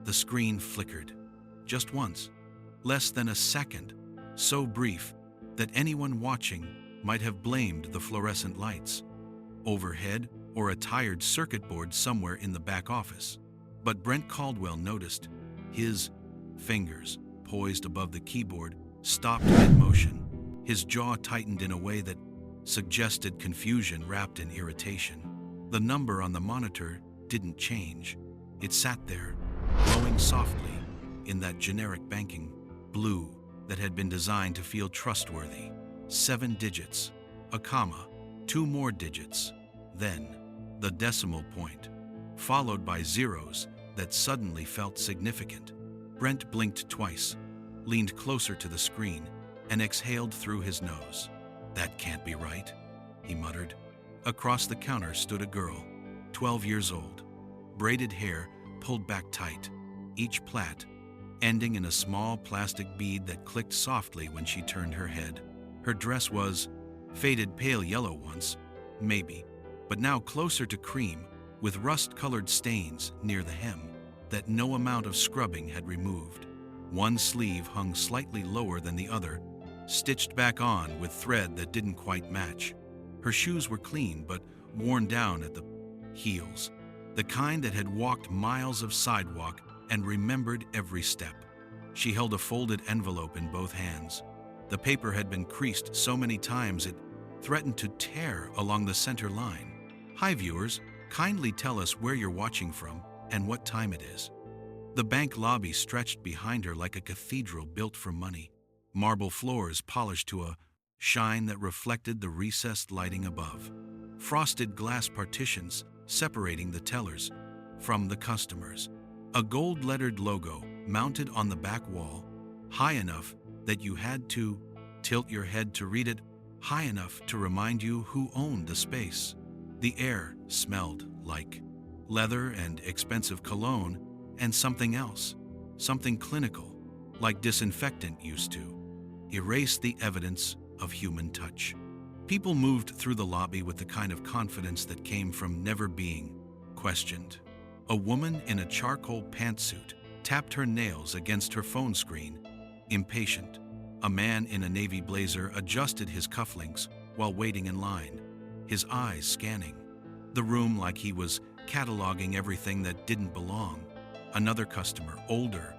The screen flickered. Just once. Less than a second. So brief that anyone watching might have blamed the fluorescent lights overhead or a tired circuit board somewhere in the back office. But Brent Caldwell noticed. His fingers, poised above the keyboard, stopped mid-motion. His jaw tightened in a way that suggested confusion wrapped in irritation. The number on the monitor didn't change. It sat there, glowing softly in that generic banking blue that had been designed to feel trustworthy. 7 digits, a comma, 2 more digits, then the decimal point, followed by zeros that suddenly felt significant. Brent blinked twice, leaned closer to the screen, and exhaled through his nose. "That can't be right," he muttered. Across the counter stood a girl, 12 years old, braided hair pulled back tight, each plait ending in a small plastic bead that clicked softly when she turned her head. Her dress was faded pale yellow once, maybe, but now closer to cream, with rust-colored stains near the hem that no amount of scrubbing had removed. One sleeve hung slightly lower than the other, stitched back on with thread that didn't quite match. Her shoes were clean but worn down at the heels, the kind that had walked miles of sidewalk and remembered every step. She held a folded envelope in both hands. The paper had been creased so many times it threatened to tear along the center line. "Hi viewers, kindly tell us where you're watching from and what time it is." The bank lobby stretched behind her like a cathedral built for money, marble floors polished to a shine that reflected the recessed lighting above, frosted glass partitions separating the tellers from the customers, a gold-lettered logo mounted on the back wall, high enough that you had to tilt your head to read it, high enough to remind you who owned the space. The air smelled like leather and expensive cologne and something else, something clinical, like disinfectant used to erase the evidence of human touch. People moved through the lobby with the kind of confidence that came from never being questioned. A woman in a charcoal pantsuit tapped her nails against her phone screen, impatient. A man in a navy blazer adjusted his cufflinks while waiting in line, his eyes scanning the room like he was cataloging everything that didn't belong. Another customer, older,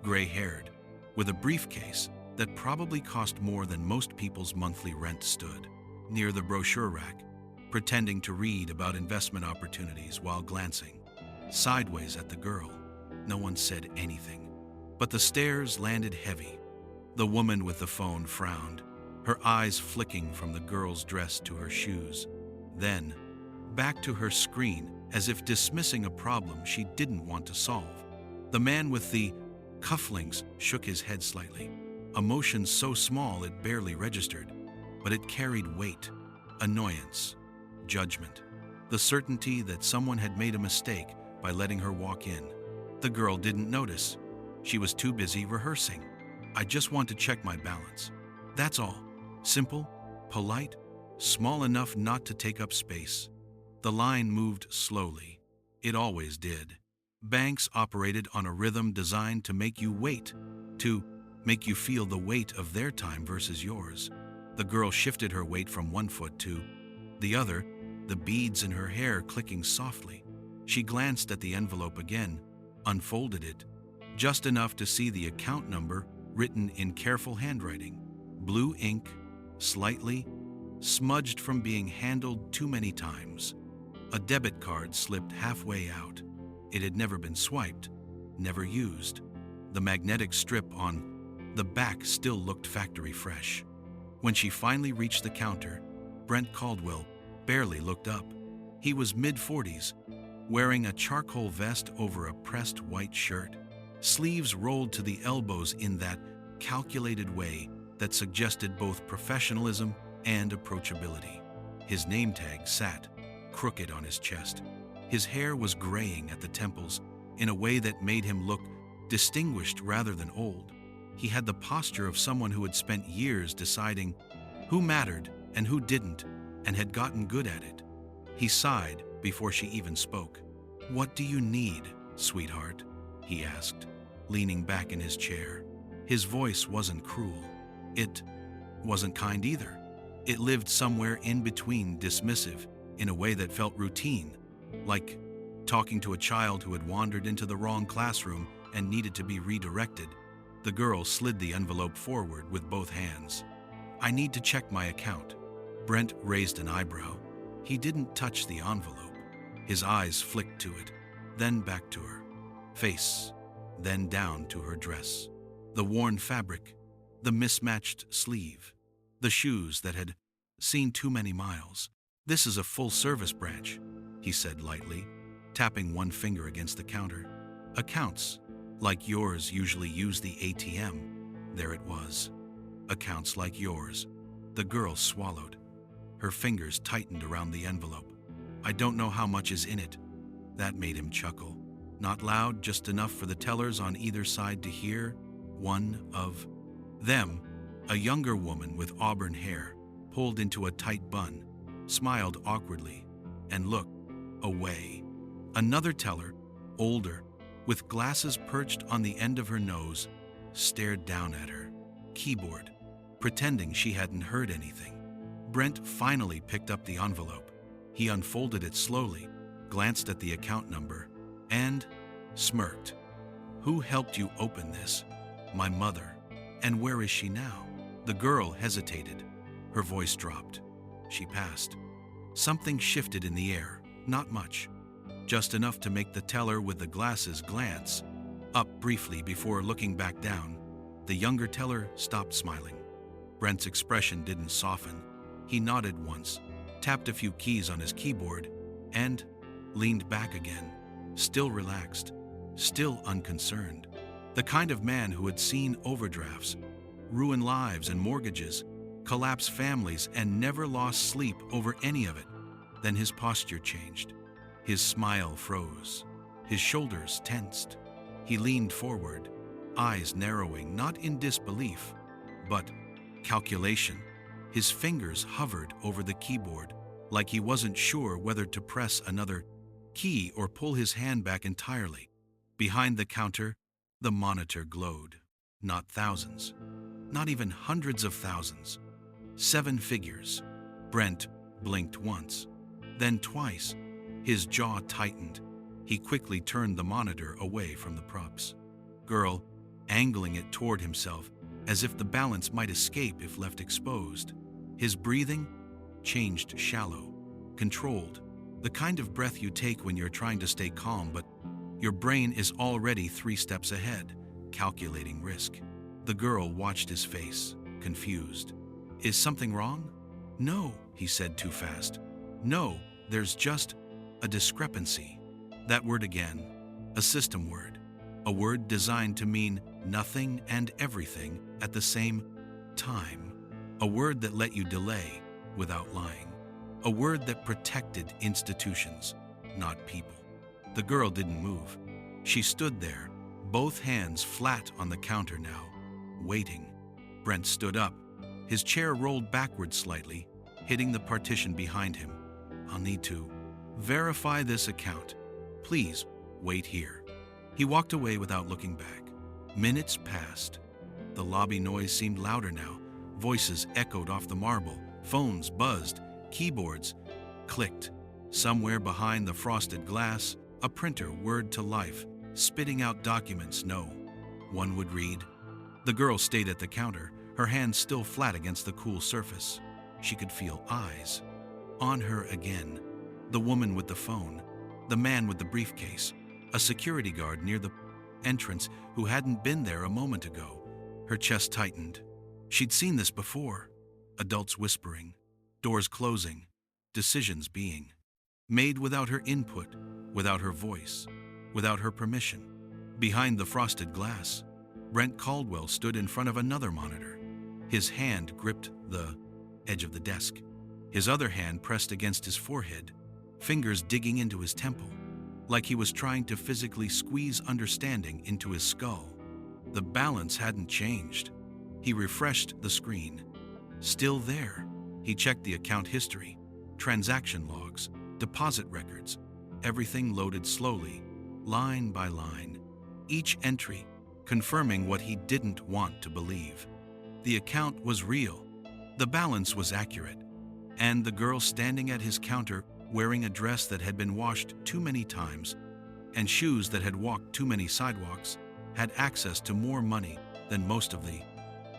gray-haired, with a briefcase that probably cost more than most people's monthly rent, stood near the brochure rack, pretending to read about investment opportunities while glancing sideways at the girl. No one said anything, but the stares landed heavy. The woman with the phone frowned, her eyes flicking from the girl's dress to her shoes, then back to her screen as if dismissing a problem she didn't want to solve. The man with the cufflinks shook his head slightly, a motion so small it barely registered, but it carried weight, annoyance, judgment, the certainty that someone had made a mistake by letting her walk in. The girl didn't notice. She was too busy rehearsing. "I just want to check my balance. That's all." Simple, polite, small enough not to take up space. The line moved slowly. It always did. Banks operated on a rhythm designed to make you wait, to make you feel the weight of their time versus yours. The girl shifted her weight from one foot to the other, the beads in her hair clicking softly. She glanced at the envelope again, unfolded it, just enough to see the account number written in careful handwriting, blue ink, slightly smudged from being handled too many times. A debit card slipped halfway out. It had never been swiped, never used. The magnetic strip on the back still looked factory fresh. When she finally reached the counter, Brent Caldwell barely looked up. He was mid-40s, wearing a charcoal vest over a pressed white shirt, sleeves rolled to the elbows in that calculated way that suggested both professionalism and approachability. His name tag sat crooked on his chest. His hair was graying at the temples in a way that made him look distinguished rather than old. He had the posture of someone who had spent years deciding who mattered and who didn't, and had gotten good at it. He sighed before she even spoke. "What do you need, sweetheart?" he asked, leaning back in his chair. His voice wasn't cruel. It wasn't kind either. It lived somewhere in between, dismissive, in a way that felt routine, like talking to a child who had wandered into the wrong classroom and needed to be redirected. The girl slid the envelope forward with both hands. "I need to check my account." Brent raised an eyebrow. He didn't touch the envelope. His eyes flicked to it, then back to her face, then down to her dress. The worn fabric, the mismatched sleeve, the shoes that had seen too many miles. "This is a full-service branch," he said lightly, tapping one finger against the counter. "Accounts like yours usually use the ATM." There it was. Accounts like yours. The girl swallowed. Her fingers tightened around the envelope. "I don't know how much is in it." That made him chuckle. Not loud, just enough for the tellers on either side to hear. One of them, a younger woman with auburn hair, pulled into a tight bun, smiled awkwardly, and looked away. Another teller, older, with glasses perched on the end of her nose, stared down at her keyboard, pretending she hadn't heard anything. Brent finally picked up the envelope. He unfolded it slowly, glanced at the account number, and smirked. "Who helped you open this?" "My mother." "And where is she now?" The girl hesitated. Her voice dropped. She passed. Something shifted in the air, not much, just enough to make the teller with the glasses glance up briefly before looking back down. The younger teller stopped smiling. Brent's expression didn't soften. He nodded once, tapped a few keys on his keyboard, and leaned back again, still relaxed, still unconcerned. The kind of man who had seen overdrafts, ruin lives and mortgages, collapse families, and never lost sleep over any of it. Then his posture changed. His smile froze. His shoulders tensed. He leaned forward, eyes narrowing, not in disbelief, but calculation. His fingers hovered over the keyboard, like he wasn't sure whether to press another key or pull his hand back entirely. Behind the counter, the monitor glowed. Not thousands, not even hundreds of thousands. 7 figures. Brent blinked once, then twice. His jaw tightened. He quickly turned the monitor away from the props. Girl, angling it toward himself, as if the balance might escape if left exposed. His breathing changed, shallow, controlled, the kind of breath you take when you're trying to stay calm, but your brain is already 3 steps ahead, calculating risk. The girl watched his face, confused. "Is something wrong?" "No," he said too fast. "No, there's just a discrepancy." That word again, a system word, a word designed to mean nothing and everything at the same time. A word that let you delay without lying. A word that protected institutions, not people. The girl didn't move. She stood there, both hands flat on the counter now, waiting. Brent stood up. His chair rolled backward slightly, hitting the partition behind him. "I'll need to verify this account. Please wait here." He walked away without looking back. Minutes passed. The lobby noise seemed louder now. Voices echoed off the marble. Phones buzzed. Keyboards clicked. Somewhere behind the frosted glass, a printer whirred to life, spitting out documents no one would read. The girl stayed at the counter, her hands still flat against the cool surface. She could feel eyes on her again. The woman with the phone, the man with the briefcase, a security guard near the entrance who hadn't been there a moment ago. Her chest tightened. She'd seen this before. Adults whispering, doors closing, decisions being made without her input, without her voice, without her permission. Behind the frosted glass, Brent Caldwell stood in front of another monitor. His hand gripped the edge of the desk. His other hand pressed against his forehead, fingers digging into his temple, like he was trying to physically squeeze understanding into his skull. The balance hadn't changed. He refreshed the screen. Still there. He checked the account history, transaction logs, deposit records. Everything loaded slowly, line by line. each entry confirming what he didn't want to believe. The account was real, the balance was accurate, and the girl standing at his counter wearing a dress that had been washed too many times and shoes that had walked too many sidewalks had access to more money than most of the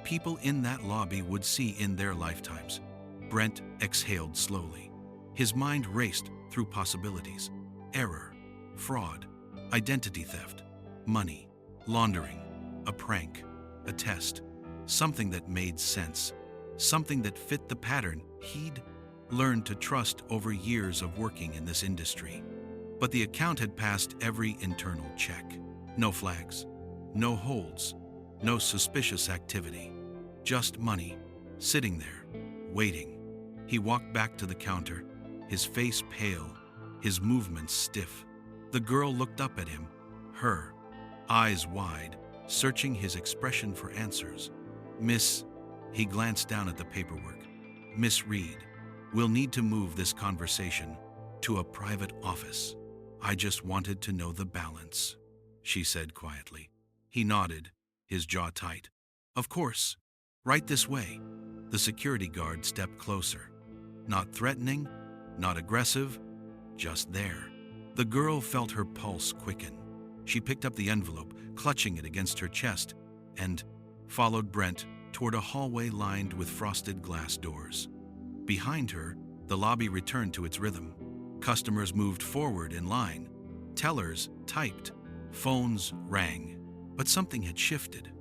people in that lobby would see in their lifetimes. Brent exhaled slowly. His mind raced through possibilities: error, fraud, identity theft, money, laundering, a prank, a test, something that made sense, something that fit the pattern he'd learned to trust over years of working in this industry. But the account had passed every internal check. No flags, no holds, no suspicious activity. Just money, sitting there, waiting. He walked back to the counter, his face pale, his movements stiff. The girl looked up at him, her eyes wide, searching his expression for answers. "Miss," he glanced down at the paperwork. "Miss Reed, we'll need to move this conversation to a private office. I just wanted to know the balance," she said quietly. He nodded, his jaw tight. "Of course. Right this way." The security guard stepped closer. Not threatening, not aggressive, just there. The girl felt her pulse quicken. She picked up the envelope, clutching it against her chest, and followed Brent toward a hallway lined with frosted glass doors. Behind her, the lobby returned to its rhythm. Customers moved forward in line. Tellers typed. Phones rang. But something had shifted.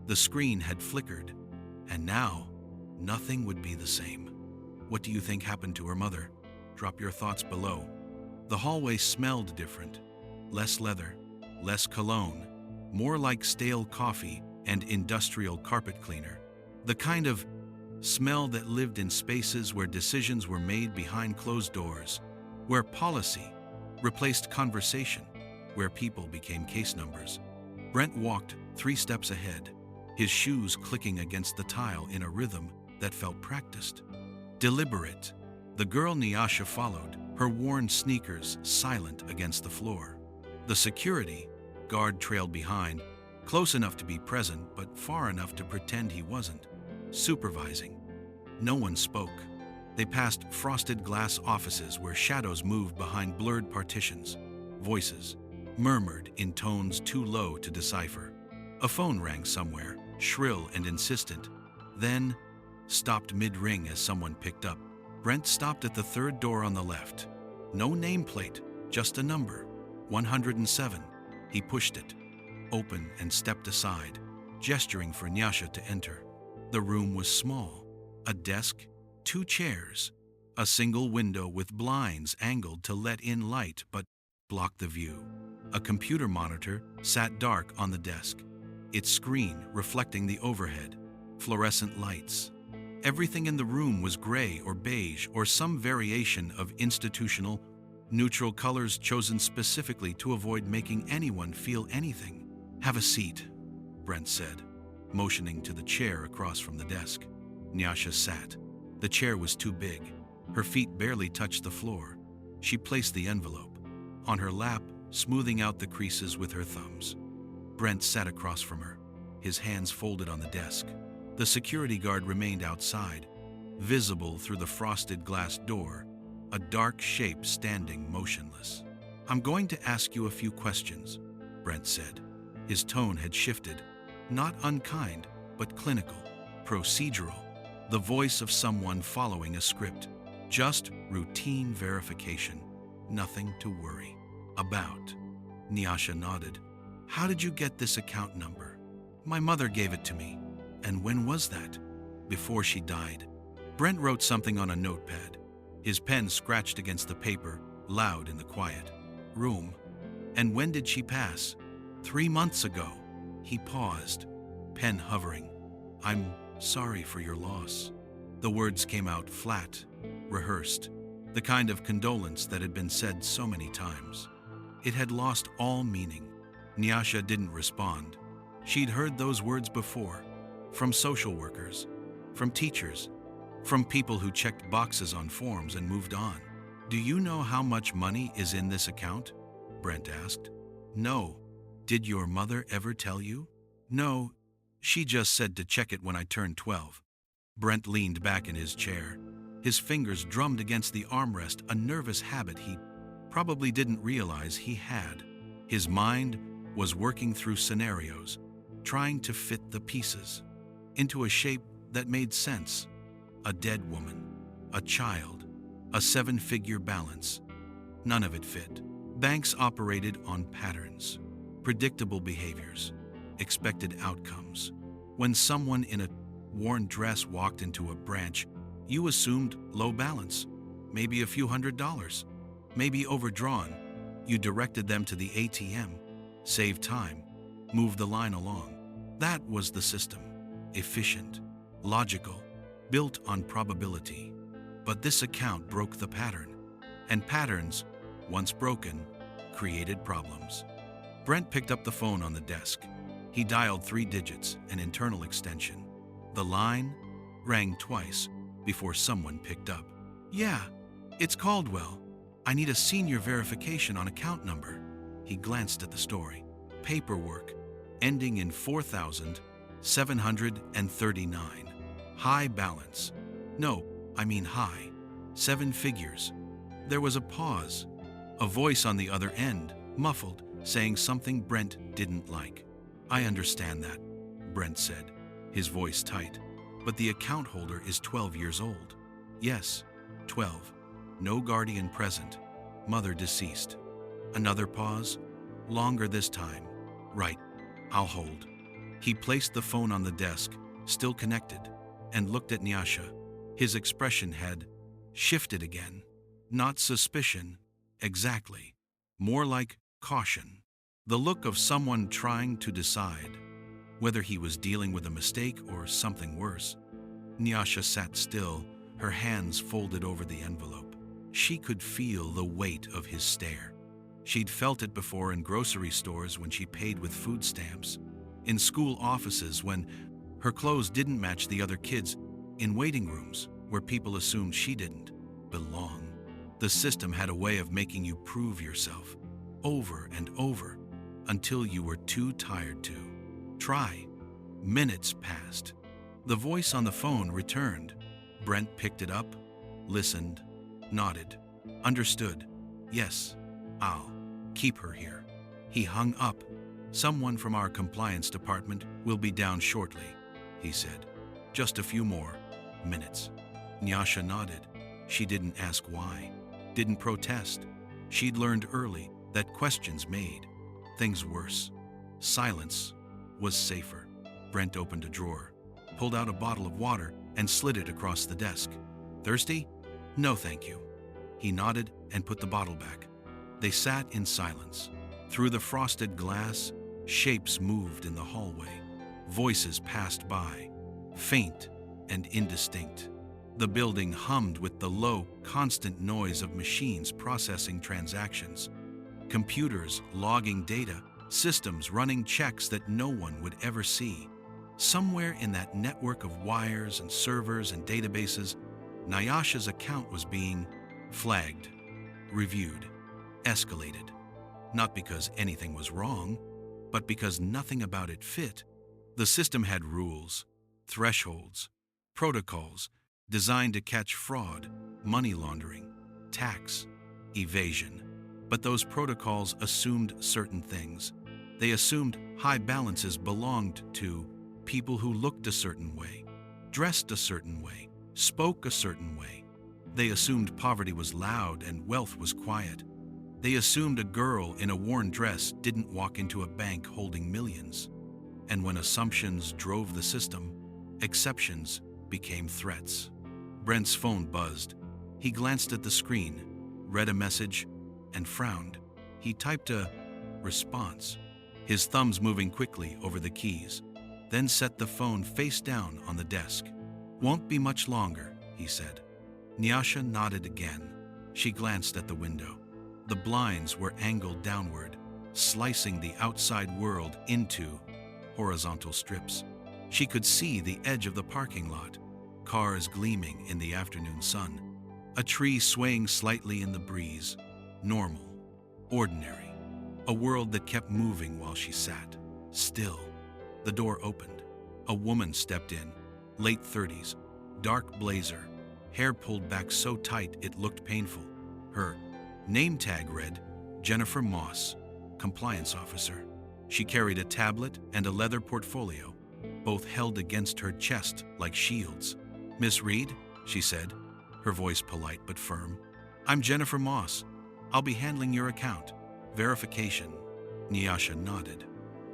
The screen had flickered. And now, nothing would be the same. What do you think happened to her mother? Drop your thoughts below. The hallway smelled different. Less leather, less cologne, more like stale coffee and industrial carpet cleaner. The kind of smell that lived in spaces where decisions were made behind closed doors, where policy replaced conversation, where people became case numbers. Brent walked 3 steps ahead, his shoes clicking against the tile in a rhythm that felt practiced. Deliberate. The girl Nyasha followed, her worn sneakers silent against the floor. The security guard trailed behind, close enough to be present but far enough to pretend he wasn't, supervising. No one spoke. They passed frosted glass offices where shadows moved behind blurred partitions. Voices murmured in tones too low to decipher. A phone rang somewhere, shrill and insistent, then stopped mid-ring as someone picked up. Brent stopped at the 3rd door on the left. No nameplate, just a number, 107. He pushed it open and stepped aside, gesturing for Nyasha to enter. The room was small. A desk, 2 chairs, a single window with blinds angled to let in light but block the view. A computer monitor sat dark on the desk, its screen reflecting the overhead, fluorescent lights. Everything in the room was gray or beige or some variation of institutional, neutral colors chosen specifically to avoid making anyone feel anything. "Have a seat," Brent said, motioning to the chair across from the desk. Nyasha sat. The chair was too big. Her feet barely touched the floor. She placed the envelope on her lap, smoothing out the creases with her thumbs. Brent sat across from her, his hands folded on the desk. The security guard remained outside, visible through the frosted glass door, a dark shape standing motionless. "I'm going to ask you a few questions," Brent said. His tone had shifted, not unkind, but clinical, procedural, the voice of someone following a script. Just routine verification, nothing to worry about. Nyasha nodded. "How did you get this account number?" "My mother gave it to me." "And when was that?" "Before she died." Brent wrote something on a notepad. His pen scratched against the paper, loud in the quiet room. "And when did she pass?" 3 months ago." He paused, pen hovering. "I'm sorry for your loss." The words came out flat, rehearsed, the kind of condolence that had been said so many times. It had lost all meaning. Nyasha didn't respond. She'd heard those words before, from social workers, from teachers, from people who checked boxes on forms and moved on. "Do you know how much money is in this account?" Brent asked. "No," Did your mother ever tell you? No, she just said to check it when I turned 12. Brent leaned back in his chair. His fingers drummed against the armrest, a nervous habit he probably didn't realize he had. His mind was working through scenarios, trying to fit the pieces into a shape that made sense. A dead woman, a child, a 7-figure balance. None of it fit. Banks operated on patterns, predictable behaviors, expected outcomes. When someone in a worn dress walked into a branch, you assumed low balance, maybe a few $100s, maybe overdrawn. You directed them to the ATM, saved time, moved the line along. That was the system. Efficient, logical, built on probability. But this account broke the pattern, and patterns, once broken, created problems. Brent picked up the phone on the desk. He dialed 3 digits, an internal extension. The line rang twice before someone picked up. Yeah, it's Caldwell. I need a senior verification on account number. He glanced at the story. Paperwork, ending in 4,739. High balance. No, I mean high. 7 figures. There was a pause. A voice on the other end, muffled, saying something Brent didn't like. I understand that, Brent said, his voice tight. But the account holder is 12 years old. Yes, 12. No guardian present. Mother deceased. Another pause. Longer this time. Right, I'll hold. He placed the phone on the desk, still connected, and looked at Nyasha. His expression had shifted again. Not suspicion, exactly. More like caution. The look of someone trying to decide whether he was dealing with a mistake or something worse. Nyasha sat still, her hands folded over the envelope. She could feel the weight of his stare. She'd felt it before in grocery stores when she paid with food stamps, in school offices when her clothes didn't match the other kids, in waiting rooms where people assumed she didn't belong. The system had a way of making you prove yourself over and over until you were too tired to try. Minutes passed. The voice on the phone returned. Brent picked it up, listened, nodded. Understood. Yes, I'll keep her here. He hung up. Someone from our compliance department will be down shortly, he said. Just a few more minutes. Nyasha nodded. She didn't ask why, didn't protest. She'd learned early that questions made things worse. Silence was safer. Brent opened a drawer, pulled out a bottle of water, and slid it across the desk. Thirsty? No, thank you. He nodded and put the bottle back. They sat in silence. Through the frosted glass, shapes moved in the hallway. Voices passed by, faint and indistinct. The building hummed with the low, constant noise of machines processing transactions, computers logging data, systems running checks that no one would ever see. Somewhere in that network of wires and servers and databases, Nyasha's account was being flagged, reviewed, escalated. Not because anything was wrong, but because nothing about it fit. The system had rules, thresholds, protocols designed to catch fraud, money laundering, tax, evasion. But those protocols assumed certain things. They assumed high balances belonged to people who looked a certain way, dressed a certain way, spoke a certain way. They assumed poverty was loud and wealth was quiet. They assumed a girl in a worn dress didn't walk into a bank holding millions. And when assumptions drove the system, exceptions became threats. Brent's phone buzzed. He glanced at the screen, read a message, and frowned. He typed a response, his thumbs moving quickly over the keys, then set the phone face down on the desk. Won't be much longer, he said. Nyasha nodded again. She glanced at the window. The blinds were angled downward, slicing the outside world into horizontal strips. She could see the edge of the parking lot, cars gleaming in the afternoon sun, a tree swaying slightly in the breeze. Normal, ordinary. A world that kept moving while she sat still. The door opened. A woman stepped in, late 30s, dark blazer, hair pulled back so tight it looked painful. Her name tag read, Jennifer Moss, compliance officer. She carried a tablet and a leather portfolio, both held against her chest like shields. "Miss Reed," she said, her voice polite but firm. "I'm Jennifer Moss. I'll be handling your account. Verification." Nyasha nodded.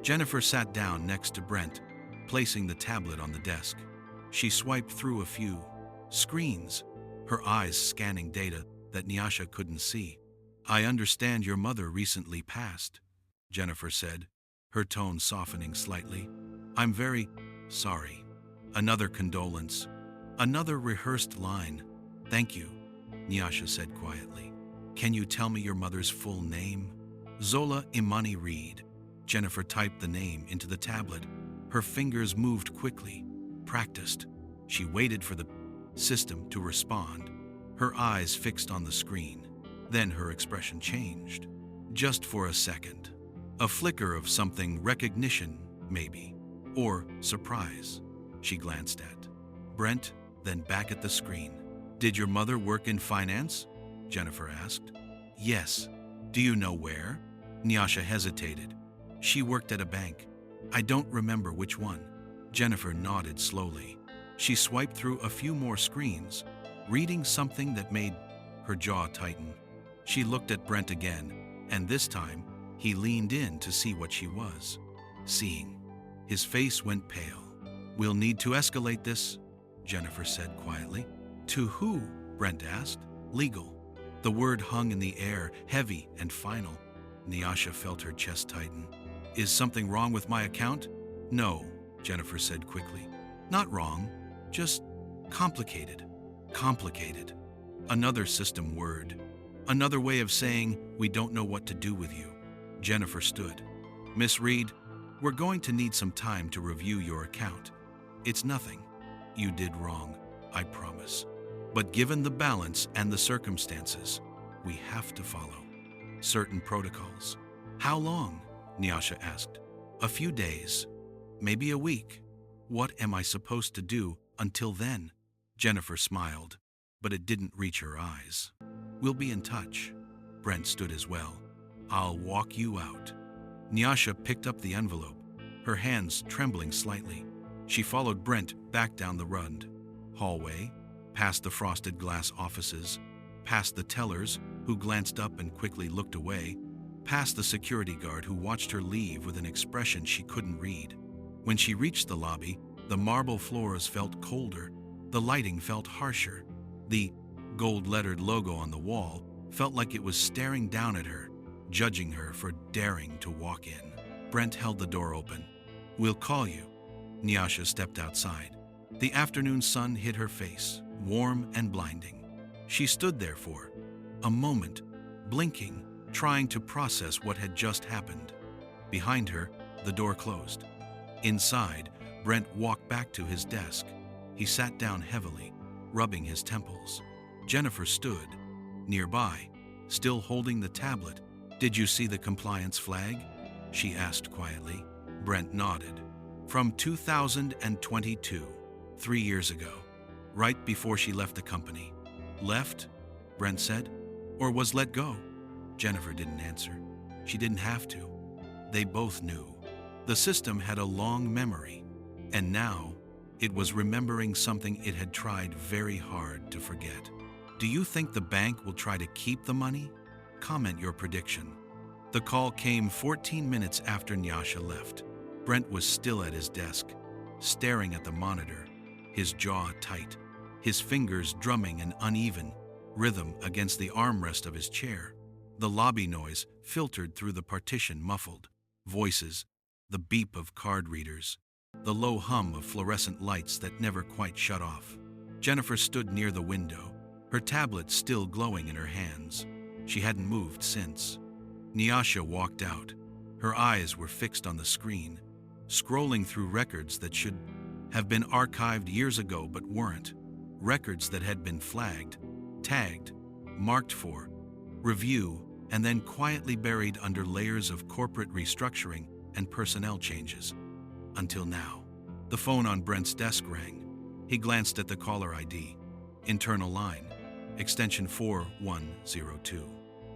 Jennifer sat down next to Brent, placing the tablet on the desk. She swiped through a few screens, her eyes scanning data that Nyasha couldn't see. "I understand your mother recently passed," Jennifer said, her tone softening slightly. "I'm very sorry." Another condolence. Another rehearsed line. "Thank you," Nyasha said quietly. "Can you tell me your mother's full name?" "Zola Imani Reed." Jennifer typed the name into the tablet. Her fingers moved quickly, practiced. She waited for the system to respond, her eyes fixed on the screen. Then her expression changed. Just for a second. A flicker of something, recognition, maybe, or surprise. She glanced at Brent, then back at the screen. "Did your mother work in finance?" Jennifer asked. "Yes." "Do you know where?" Nyasha hesitated. "She worked at a bank. I don't remember which one." Jennifer nodded slowly. She swiped through a few more screens, reading something that made her jaw tighten. She looked at Brent again, and this time, he leaned in to see what she was seeing. His face went pale. "We'll need to escalate this," Jennifer said quietly. "To who?" Brent asked. "Legal." The word hung in the air, heavy and final. Nyasha felt her chest tighten. "Is something wrong with my account?" "No," Jennifer said quickly. "Not wrong, just complicated." Complicated. Another system word. Another way of saying, "We don't know what to do with you." Jennifer stood. "Miss Reed, we're going to need some time to review your account. It's nothing you did wrong, I promise. But given the balance and the circumstances, we have to follow certain protocols." "How long?" Nyasha asked. "A few days, maybe a week." "What am I supposed to do until then?" Jennifer smiled, but it didn't reach her eyes. "We'll be in touch." Brent stood as well. "I'll walk you out." Nyasha picked up the envelope, her hands trembling slightly. She followed Brent back down the rund hallway, past the frosted glass offices, past the tellers who glanced up and quickly looked away, past the security guard who watched her leave with an expression she couldn't read. When she reached the lobby, the marble floors felt colder, the lighting felt harsher. The gold-lettered logo on the wall felt like it was staring down at her, judging her for daring to walk in. Brent held the door open. "We'll call you." Nyasha stepped outside. The afternoon sun hit her face, warm and blinding. She stood there for a moment, blinking, trying to process what had just happened. Behind her, the door closed. Inside, Brent walked back to his desk. He sat down heavily, rubbing his temples. Jennifer stood nearby, still holding the tablet. "Did you see the compliance flag?" she asked quietly. Brent nodded. "From 2022, 3 years ago, right before she left the company." "Left?" Brent said. "Or was let go?" Jennifer didn't answer. She didn't have to. They both knew. The system had a long memory, and now it was remembering something it had tried very hard to forget. "Do you think the bank will try to keep the money? Comment your prediction." The call came 14 minutes after Nyasha left. Brent was still at his desk, staring at the monitor, his jaw tight, his fingers drumming an uneven rhythm against the armrest of his chair. The lobby noise filtered through the partition, muffled voices, the beep of card readers, the low hum of fluorescent lights that never quite shut off. Jennifer stood near the window, her tablet still glowing in her hands. She hadn't moved since. Nyasha walked out. Her eyes were fixed on the screen, scrolling through records that should have been archived years ago but weren't. Records that had been flagged, tagged, marked for review, and then quietly buried under layers of corporate restructuring and personnel changes. Until now. The phone on Brent's desk rang. He glanced at the caller ID. Internal line. Extension 4102.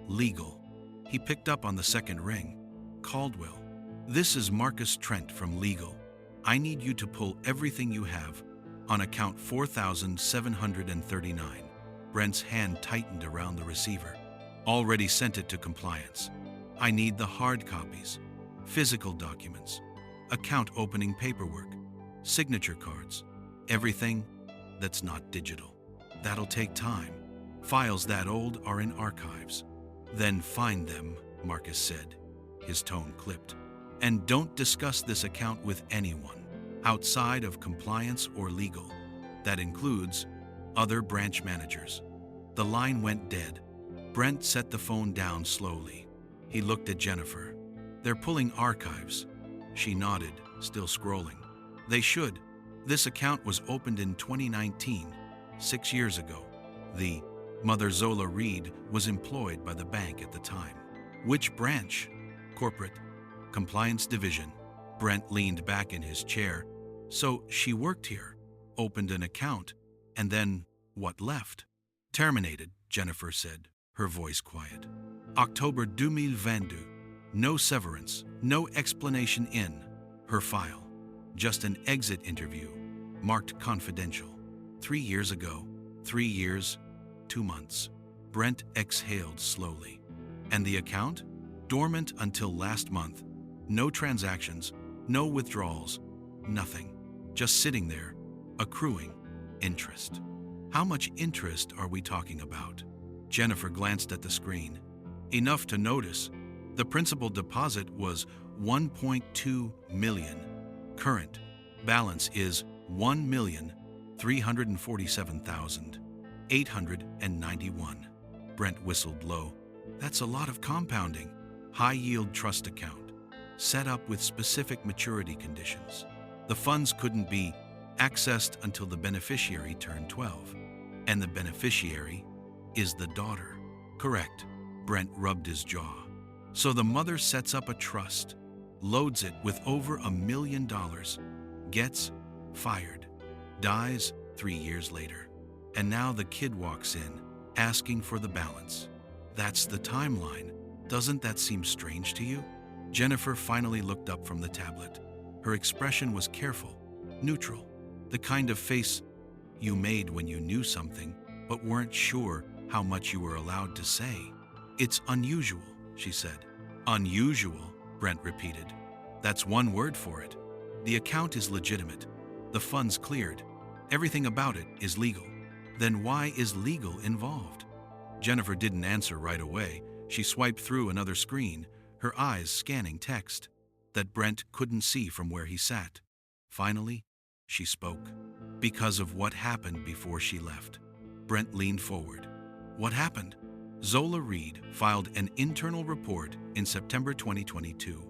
Legal. He picked up on the second ring. Caldwell. This is Marcus Trent from Legal. I need you to pull everything you have on account 4739. Brent's hand tightened around the receiver. Already sent it to compliance. I need the hard copies, physical documents, account opening paperwork, signature cards, everything that's not digital. That'll take time. Files that old are in archives. Then find them, Marcus said. His tone clipped. And don't discuss this account with anyone outside of compliance or legal. That includes other branch managers. The line went dead. Brent set the phone down slowly. He looked at Jennifer. They're pulling archives. She nodded, still scrolling. They should. This account was opened in 2019, 6 years ago. The Mother Zola Reed was employed by the bank at the time. Which branch? Corporate. Compliance Division. Brent leaned back in his chair. So she worked here, opened an account, and then what left? Terminated, Jennifer said, her voice quiet. October 2022. No severance, no explanation in her file. Just an exit interview, marked confidential. 3 years ago, 3 years, 2 months. Brent exhaled slowly. And the account? Dormant until last month. No transactions, no withdrawals, nothing. Just sitting there, accruing interest. How much interest are we talking about? Jennifer glanced at the screen. Enough to notice. The principal deposit was 1.2 million. Current balance is 1,347,891. Brent whistled low. That's a lot of compounding. High-yield trust account, set up with specific maturity conditions. The funds couldn't be accessed until the beneficiary turned 12. And the beneficiary is the daughter. Correct. Brent rubbed his jaw. So the mother sets up a trust, loads it with over $1 million, gets fired, dies 3 years later. And now the kid walks in, asking for the balance. That's the timeline. Doesn't that seem strange to you? Jennifer finally looked up from the tablet. Her expression was careful, neutral, the kind of face you made when you knew something but weren't sure how much you were allowed to say. It's unusual, she said. Unusual, Brent repeated. That's one word for it. The account is legitimate. The funds cleared. Everything about it is legal. Then why is legal involved? Jennifer didn't answer right away. She swiped through another screen, her eyes scanning text that Brent couldn't see from where he sat. Finally, she spoke. Because of what happened before she left. Brent leaned forward. What happened? Zola Reed filed an internal report in September 2022,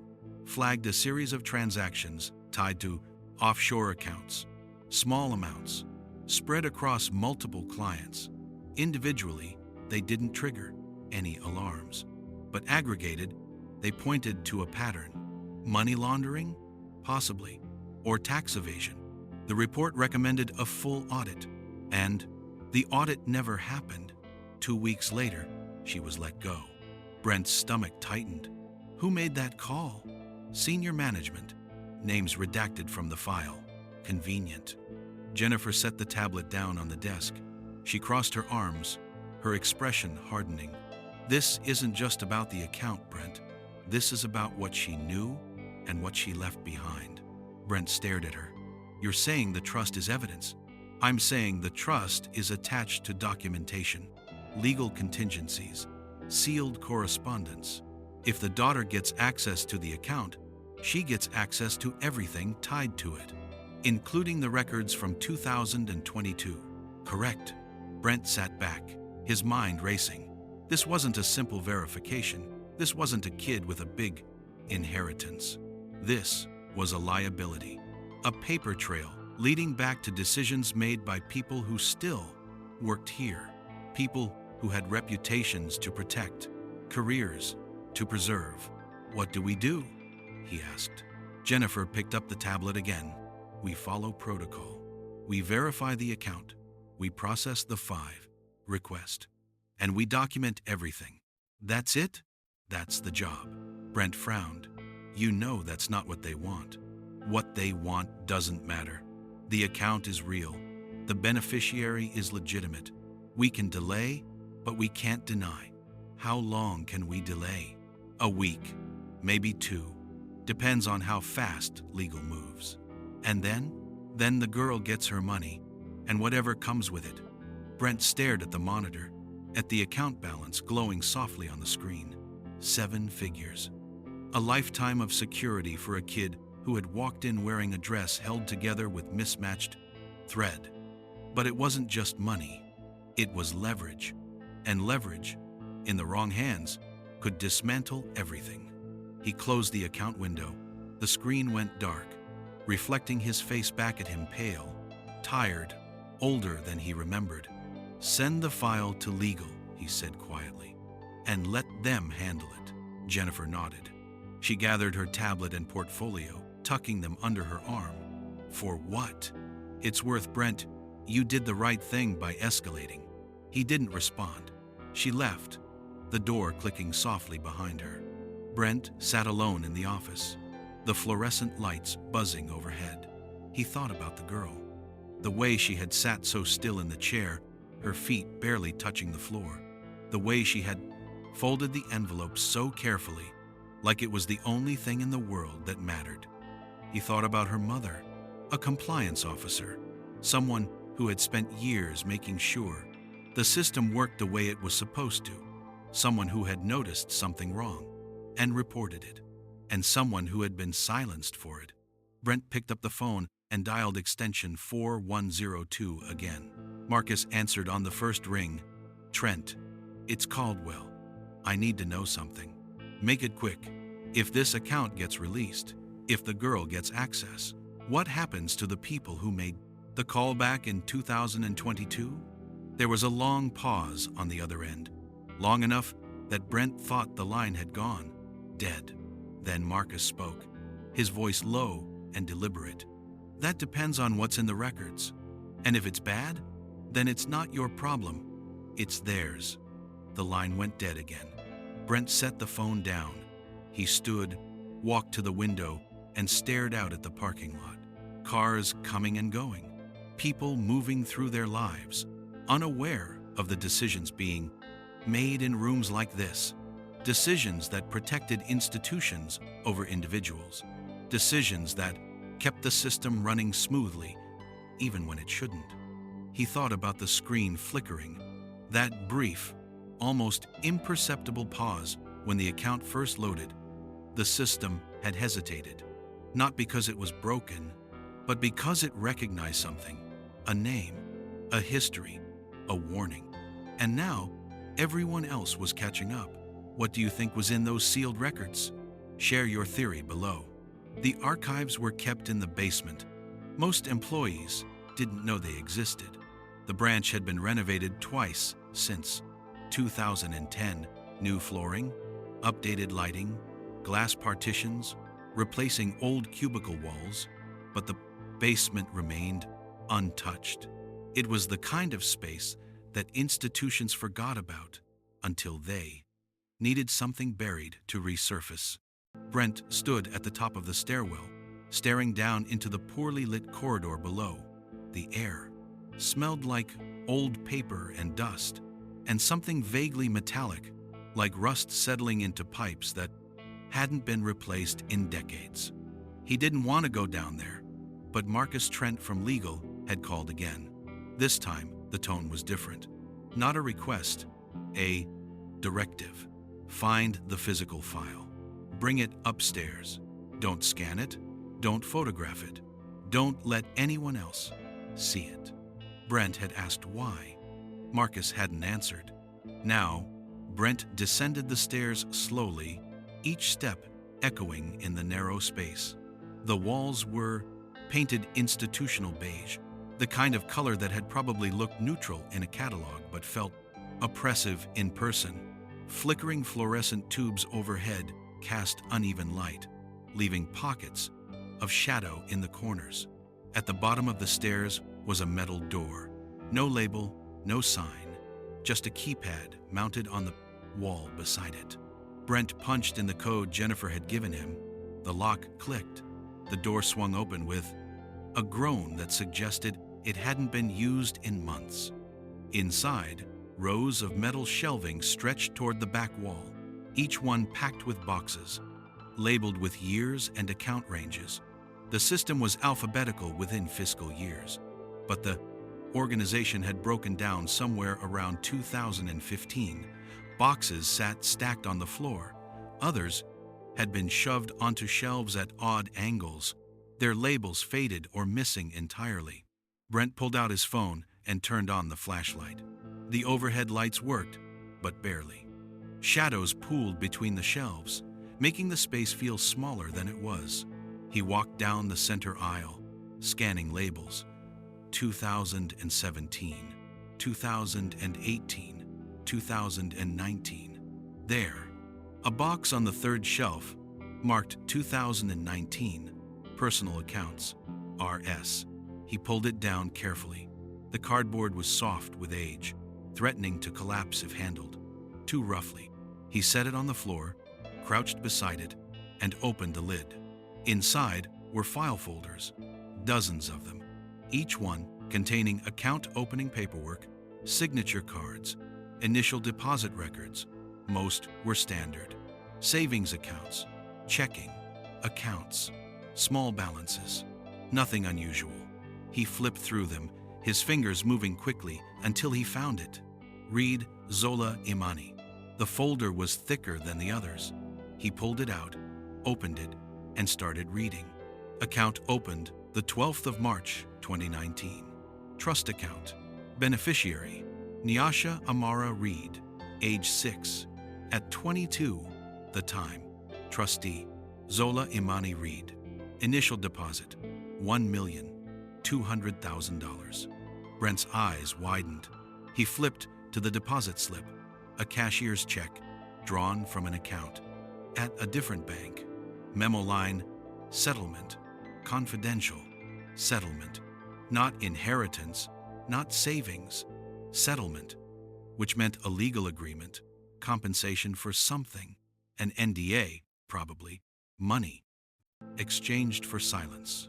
flagged a series of transactions tied to offshore accounts, small amounts, spread across multiple clients. Individually, they didn't trigger any alarms, but aggregated, they pointed to a pattern. Money laundering? Possibly. Or tax evasion. The report recommended a full audit, and the audit never happened. 2 weeks later, she was let go. Brent's stomach tightened. Who made that call? Senior management. Names redacted from the file. Convenient. Jennifer set the tablet down on the desk. She crossed her arms, her expression hardening. This isn't just about the account, Brent. This is about what she knew and what she left behind. Brent stared at her. You're saying the trust is evidence. I'm saying the trust is attached to documentation, legal contingencies, sealed correspondence. If the daughter gets access to the account, she gets access to everything tied to it, including the records from 2022. Correct. Brent sat back, his mind racing. This wasn't a simple verification. This wasn't a kid with a big inheritance. This was a liability, a paper trail leading back to decisions made by people who still worked here, people who had reputations to protect, careers to preserve. What do we do? He asked. Jennifer picked up the tablet again. We follow protocol. We verify the account. We process the 5 request. And we document everything. That's it? That's the job. Brent frowned. You know that's not what they want. What they want doesn't matter. The account is real. The beneficiary is legitimate. We can delay, but we can't deny. How long can we delay? A week, maybe 2. Depends on how fast legal moves. And then the girl gets her money, and whatever comes with it. Brent stared at the monitor, at the account balance glowing softly on the screen. 7 figures. A lifetime of security for a kid who had walked in wearing a dress held together with mismatched thread. But it wasn't just money. It was leverage. And leverage, in the wrong hands, could dismantle everything. He closed the account window. The screen went dark, reflecting his face back at him, pale, tired, older than he remembered. Send the file to legal, he said quietly, and let them handle it. Jennifer nodded. She gathered her tablet and portfolio, tucking them under her arm. For what? It's worth, Brent. You did the right thing by escalating. He didn't respond. She left, the door clicking softly behind her. Brent sat alone in the office, the fluorescent lights buzzing overhead. He thought about the girl, the way she had sat so still in the chair, her feet barely touching the floor, the way she had folded the envelope so carefully, like it was the only thing in the world that mattered. He thought about her mother, a compliance officer, someone who had spent years making sure the system worked the way it was supposed to, someone who had noticed something wrong and reported it, and someone who had been silenced for it. Brent picked up the phone and dialed extension 4102 again. Marcus answered on the first ring. Trent, it's Caldwell. I need to know something. Make it quick. If this account gets released, if the girl gets access, what happens to the people who made the call back in 2022? There was a long pause on the other end, long enough that Brent thought the line had gone dead. Then Marcus spoke, his voice low and deliberate. That depends on what's in the records. And if it's bad, then it's not your problem, it's theirs. The line went dead again. Brent set the phone down. He stood, walked to the window, and stared out at the parking lot. Cars coming and going. People moving through their lives, unaware of the decisions being made in rooms like this. Decisions that protected institutions over individuals. Decisions that kept the system running smoothly, even when it shouldn't. He thought about the screen flickering, that brief, almost imperceptible pause when the account first loaded. The system had hesitated, not because it was broken, but because it recognized something, a name, a history, a warning. And now, everyone else was catching up. What do you think was in those sealed records? Share your theory below. The archives were kept in the basement. Most employees didn't know they existed. The branch had been renovated twice since 2010. New flooring, updated lighting, glass partitions, replacing old cubicle walls, but the basement remained untouched. It was the kind of space that institutions forgot about until they needed something buried to resurface. Brent stood at the top of the stairwell, staring down into the poorly lit corridor below. The air smelled like old paper and dust, and something vaguely metallic, like rust settling into pipes that hadn't been replaced in decades. He didn't want to go down there, but Marcus Trent from legal had called again. This time, the tone was different. Not a request, a directive. Find the physical file. Bring it upstairs. Don't scan it. Don't photograph it. Don't let anyone else see it. Brent had asked why. Marcus hadn't answered. Now, Brent descended the stairs slowly, each step echoing in the narrow space. The walls were painted institutional beige, the kind of color that had probably looked neutral in a catalog but felt oppressive in person. Flickering fluorescent tubes overhead cast uneven light, leaving pockets of shadow in the corners. At the bottom of the stairs was a metal door. No label, no sign, just a keypad mounted on the wall beside it. Brent punched in the code Jennifer had given him. The lock clicked. The door swung open with a groan that suggested it hadn't been used in months. Inside, rows of metal shelving stretched toward the back wall, each one packed with boxes, labeled with years and account ranges. The system was alphabetical within fiscal years, but the organization had broken down somewhere around 2015. Boxes sat stacked on the floor. Others had been shoved onto shelves at odd angles, their labels faded or missing entirely. Brent pulled out his phone and turned on the flashlight. The overhead lights worked, but barely. Shadows pooled between the shelves, making the space feel smaller than it was. He walked down the center aisle, scanning labels. 2017, 2018, 2019. There, a box on the third shelf marked 2019, Personal Accounts, RS. He pulled it down carefully. The cardboard was soft with age, threatening to collapse if handled too roughly. He set it on the floor, crouched beside it, and opened the lid. Inside were file folders, dozens of them, each one containing account opening paperwork, signature cards, initial deposit records. Most were standard. Savings accounts, checking, accounts, small balances. Nothing unusual. He flipped through them, his fingers moving quickly until he found it. Reed Zola Imani. The folder was thicker than the others. He pulled it out, opened it, and started reading. Account opened the 12th of March, 2019. Trust account. Beneficiary, Nyasha Amara Reed, age 6. At 22, the time. Trustee, Zola Imani Reed. Initial deposit, $1,200,000. Brent's eyes widened. He flipped to the deposit slip, a cashier's check drawn from an account at a different bank. Memo line, settlement, confidential, settlement, not inheritance, not savings, settlement, which meant a legal agreement, compensation for something, an NDA, probably, money, exchanged for silence.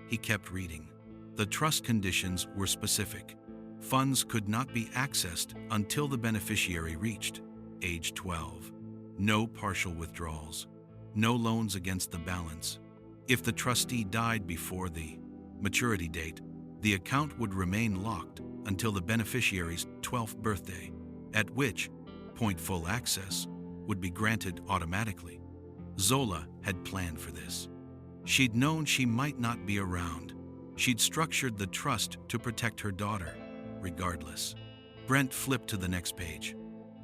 He kept reading. The trust conditions were specific. Funds could not be accessed until the beneficiary reached age 12. No partial withdrawals. No loans against the balance. If the trustee died before the maturity date, the account would remain locked until the beneficiary's 12th birthday, at which point full access would be granted automatically. Zola had planned for this. She'd known she might not be around. She'd structured the trust to protect her daughter, regardless. Brent flipped to the next page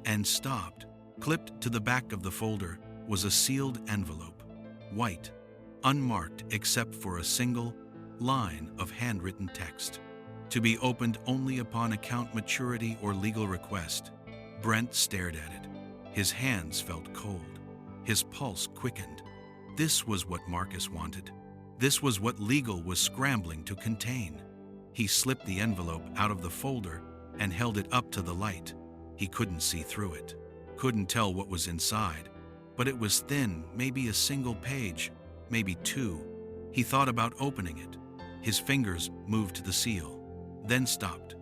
and stopped. Clipped to the back of the folder was a sealed envelope, white, unmarked except for a single line of handwritten text, to be opened only upon account maturity or legal request. Brent stared at it. His hands felt cold. His pulse quickened. This was what Marcus wanted. This was what legal was scrambling to contain. He slipped the envelope out of the folder and held it up to the light. He couldn't see through it, couldn't tell what was inside, but it was thin, maybe a single page, maybe two. He thought about opening it. His fingers moved to the seal, then stopped.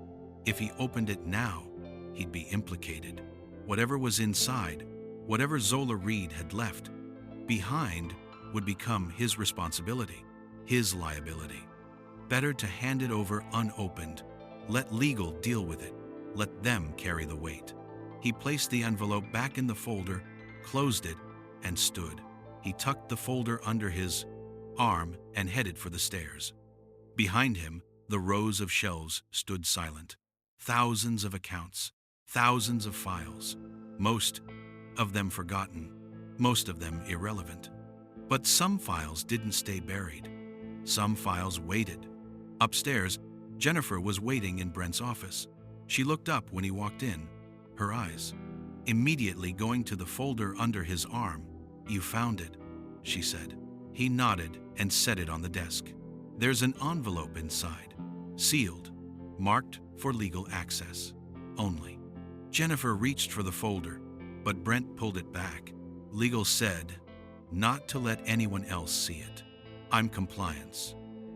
If he opened it now, he'd be implicated. Whatever was inside, whatever Zola Reed had left behind, would become his responsibility, his liability. Better to hand it over unopened. Let legal deal with it. Let them carry the weight. He placed the envelope back in the folder, closed it, and stood. He tucked the folder under his arm and headed for the stairs. Behind him, the rows of shelves stood silent. Thousands of accounts, thousands of files, most of them forgotten, most of them irrelevant. But some files didn't stay buried. Some files waited. Upstairs, Jennifer was waiting in Brent's office. She looked up when he walked in, her eyes Immediately going to the folder under his arm. "You found it," she said. He nodded and set it on the desk. "There's an envelope inside, sealed, marked for legal access only." Jennifer reached for the folder, but Brent pulled it back. "Legal said not to let anyone else see it. I'm compliance.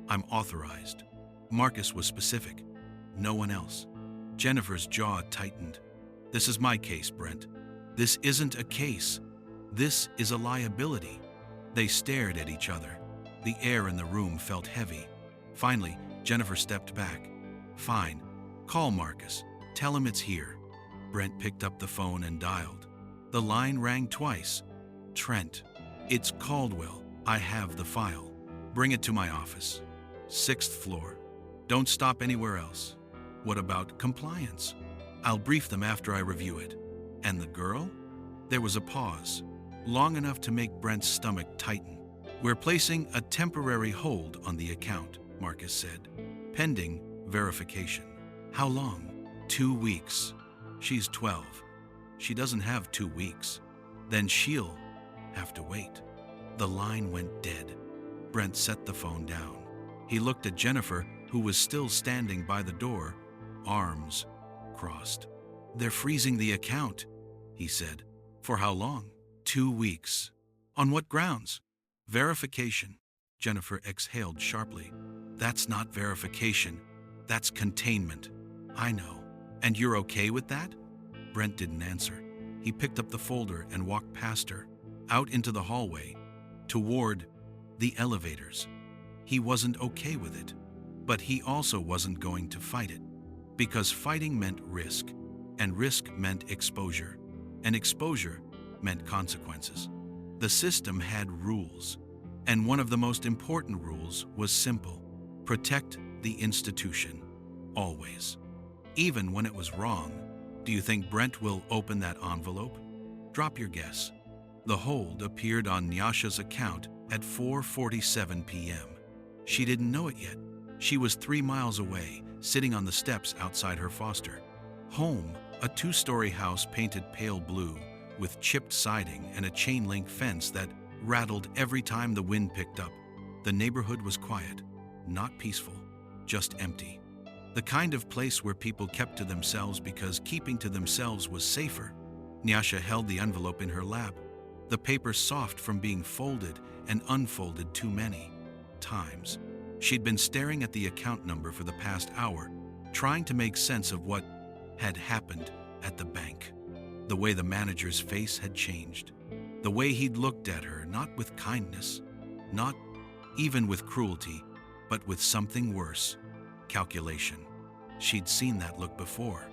I'm authorized." Marcus was specific. "No one else." Jennifer's jaw tightened. "This is my case, Brent. This isn't a case. This is a liability." They stared at each other. The air in the room felt heavy. Finally, Jennifer stepped back. "Fine. Call Marcus. Tell him it's here." Brent picked up the phone and dialed. The line rang twice. "Trent, it's Caldwell. I have the file. Bring it to my office. 6th floor. Don't stop anywhere else." "What about compliance?" "I'll brief them after I review it." "And the girl?" There was a pause, long enough to make Brent's stomach tighten. "We're placing a temporary hold on the account," Marcus said, "pending verification." "How long?" 2 weeks. She's 12. She doesn't have 2 weeks. Then she'll have to wait. The line went dead. Brent set the phone down. He looked at Jennifer, who was still standing by the door, arms crossed. "They're freezing the account," he said. "For how long?" 2 weeks. "On what grounds?" "Verification." Jennifer exhaled sharply. "That's not verification. That's containment." "I know. And you're okay with that?" Brent didn't answer. He picked up the folder and walked past her, out into the hallway, toward the elevators. He wasn't okay with it, but he also wasn't going to fight it, because fighting meant risk, and risk meant exposure, and exposure meant consequences. The system had rules, and one of the most important rules was simple: protect the institution, always. Even when it was wrong. Do you think Brent will open that envelope? Drop your guess. The hold appeared on Nyasha's account at 4:47 p.m. She didn't know it yet. She was 3 miles away, sitting on the steps outside her foster home, a 2-story house painted pale blue, with chipped siding and a chain-link fence that rattled every time the wind picked up. The neighborhood was quiet, not peaceful, just empty. The kind of place where people kept to themselves because keeping to themselves was safer. Nyasha held the envelope in her lap, the paper soft from being folded and unfolded too many times. She'd been staring at the account number for the past hour, trying to make sense of what had happened at the bank. The way the manager's face had changed. The way he'd looked at her, not with kindness, not even with cruelty, but with something worse: calculation. She'd seen that look before,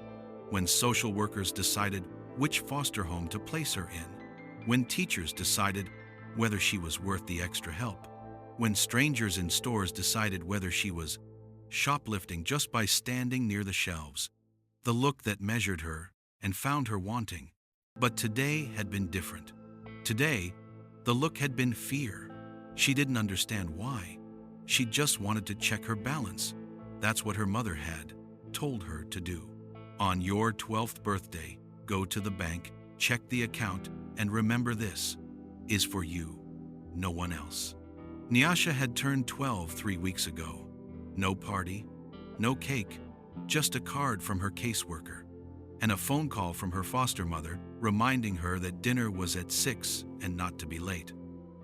when social workers decided which foster home to place her in, when teachers decided whether she was worth the extra help, when strangers in stores decided whether she was shoplifting just by standing near the shelves. The look that measured her and found her wanting. But today had been different. Today, the look had been fear. She didn't understand why. She just wanted to check her balance. That's what her mother had told her to do. On your 12th birthday, go to the bank, check the account, and remember this is for you, no one else. Nyasha had turned 12 3 weeks ago. No party, no cake, just a card from her caseworker, and a phone call from her foster mother reminding her that dinner was at 6 and not to be late.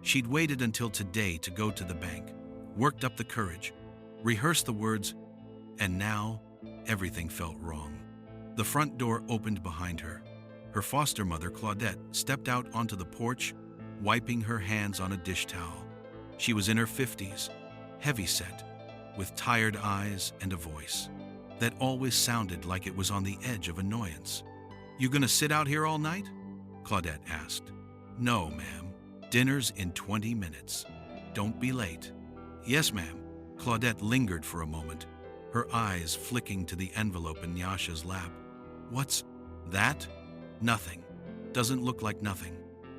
She'd waited until today to go to the bank, worked up the courage, rehearsed the words, and now everything felt wrong. The front door opened behind her. Her foster mother, Claudette, stepped out onto the porch, wiping her hands on a dish towel. She was in her 50s, heavy-set, with tired eyes and a voice that always sounded like it was on the edge of annoyance. "You gonna sit out here all night?" Claudette asked. "No, ma'am. Dinner's in 20 minutes. Don't be late." "Yes, ma'am." Claudette lingered for a moment, her eyes flicking to the envelope in Nyasha's lap. "What's that?" "Nothing. Doesn't look like nothing."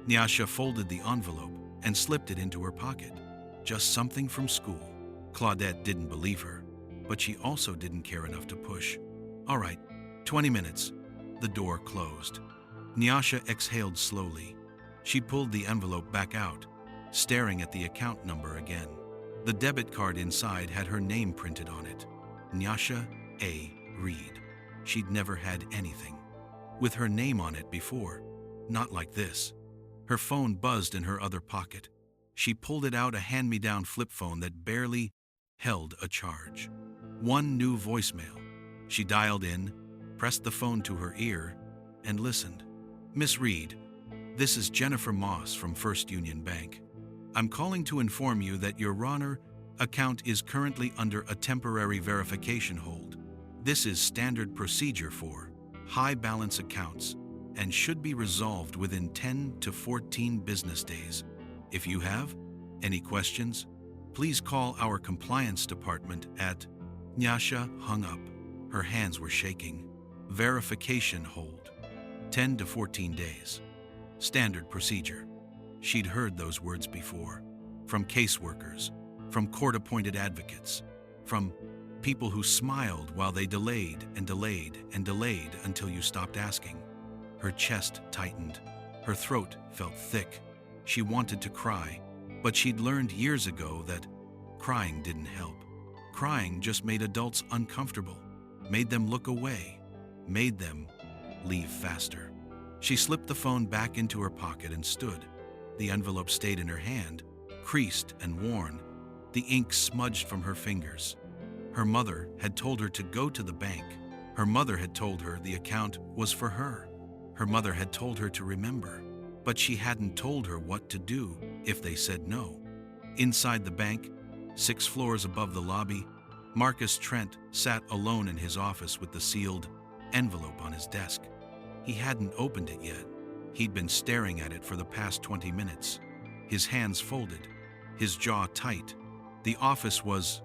Nyasha folded the envelope and slipped it into her pocket. "Just something from school." Claudette didn't believe her, but she also didn't care enough to push. "All right, 20 minutes." The door closed. Nyasha exhaled slowly. She pulled the envelope back out, staring at the account number again. The debit card inside had her name printed on it. Nyasha A. Reed. She'd never had anything with her name on it before. Not like this. Her phone buzzed in her other pocket. She pulled it out, a hand-me-down flip phone that barely held a charge. One new voicemail. She dialed in, pressed the phone to her ear, and listened. "Miss Reed, this is Jennifer Moss from First Union Bank. I'm calling to inform you that your RONR account is currently under a temporary verification hold. This is standard procedure for high balance accounts and should be resolved within 10 to 14 business days. If you have any questions, please call our compliance department at..." Nyasha hung up. Her hands were shaking. Verification hold. 10 to 14 days. Standard procedure. She'd heard those words before. From caseworkers, from court-appointed advocates, from people who smiled while they delayed and delayed and delayed until you stopped asking. Her chest tightened. Her throat felt thick. She wanted to cry, but she'd learned years ago that crying didn't help. Crying just made adults uncomfortable, made them look away, made them leave faster. She slipped the phone back into her pocket and stood. The envelope stayed in her hand, creased and worn, the ink smudged from her fingers. Her mother had told her to go to the bank. Her mother had told her the account was for her. Her mother had told her to remember, but she hadn't told her what to do if they said no. Inside the bank, 6 floors above the lobby, Marcus Trent sat alone in his office with the sealed envelope on his desk. He hadn't opened it yet. He'd been staring at it for the past 20 minutes. His hands folded, his jaw tight. The office was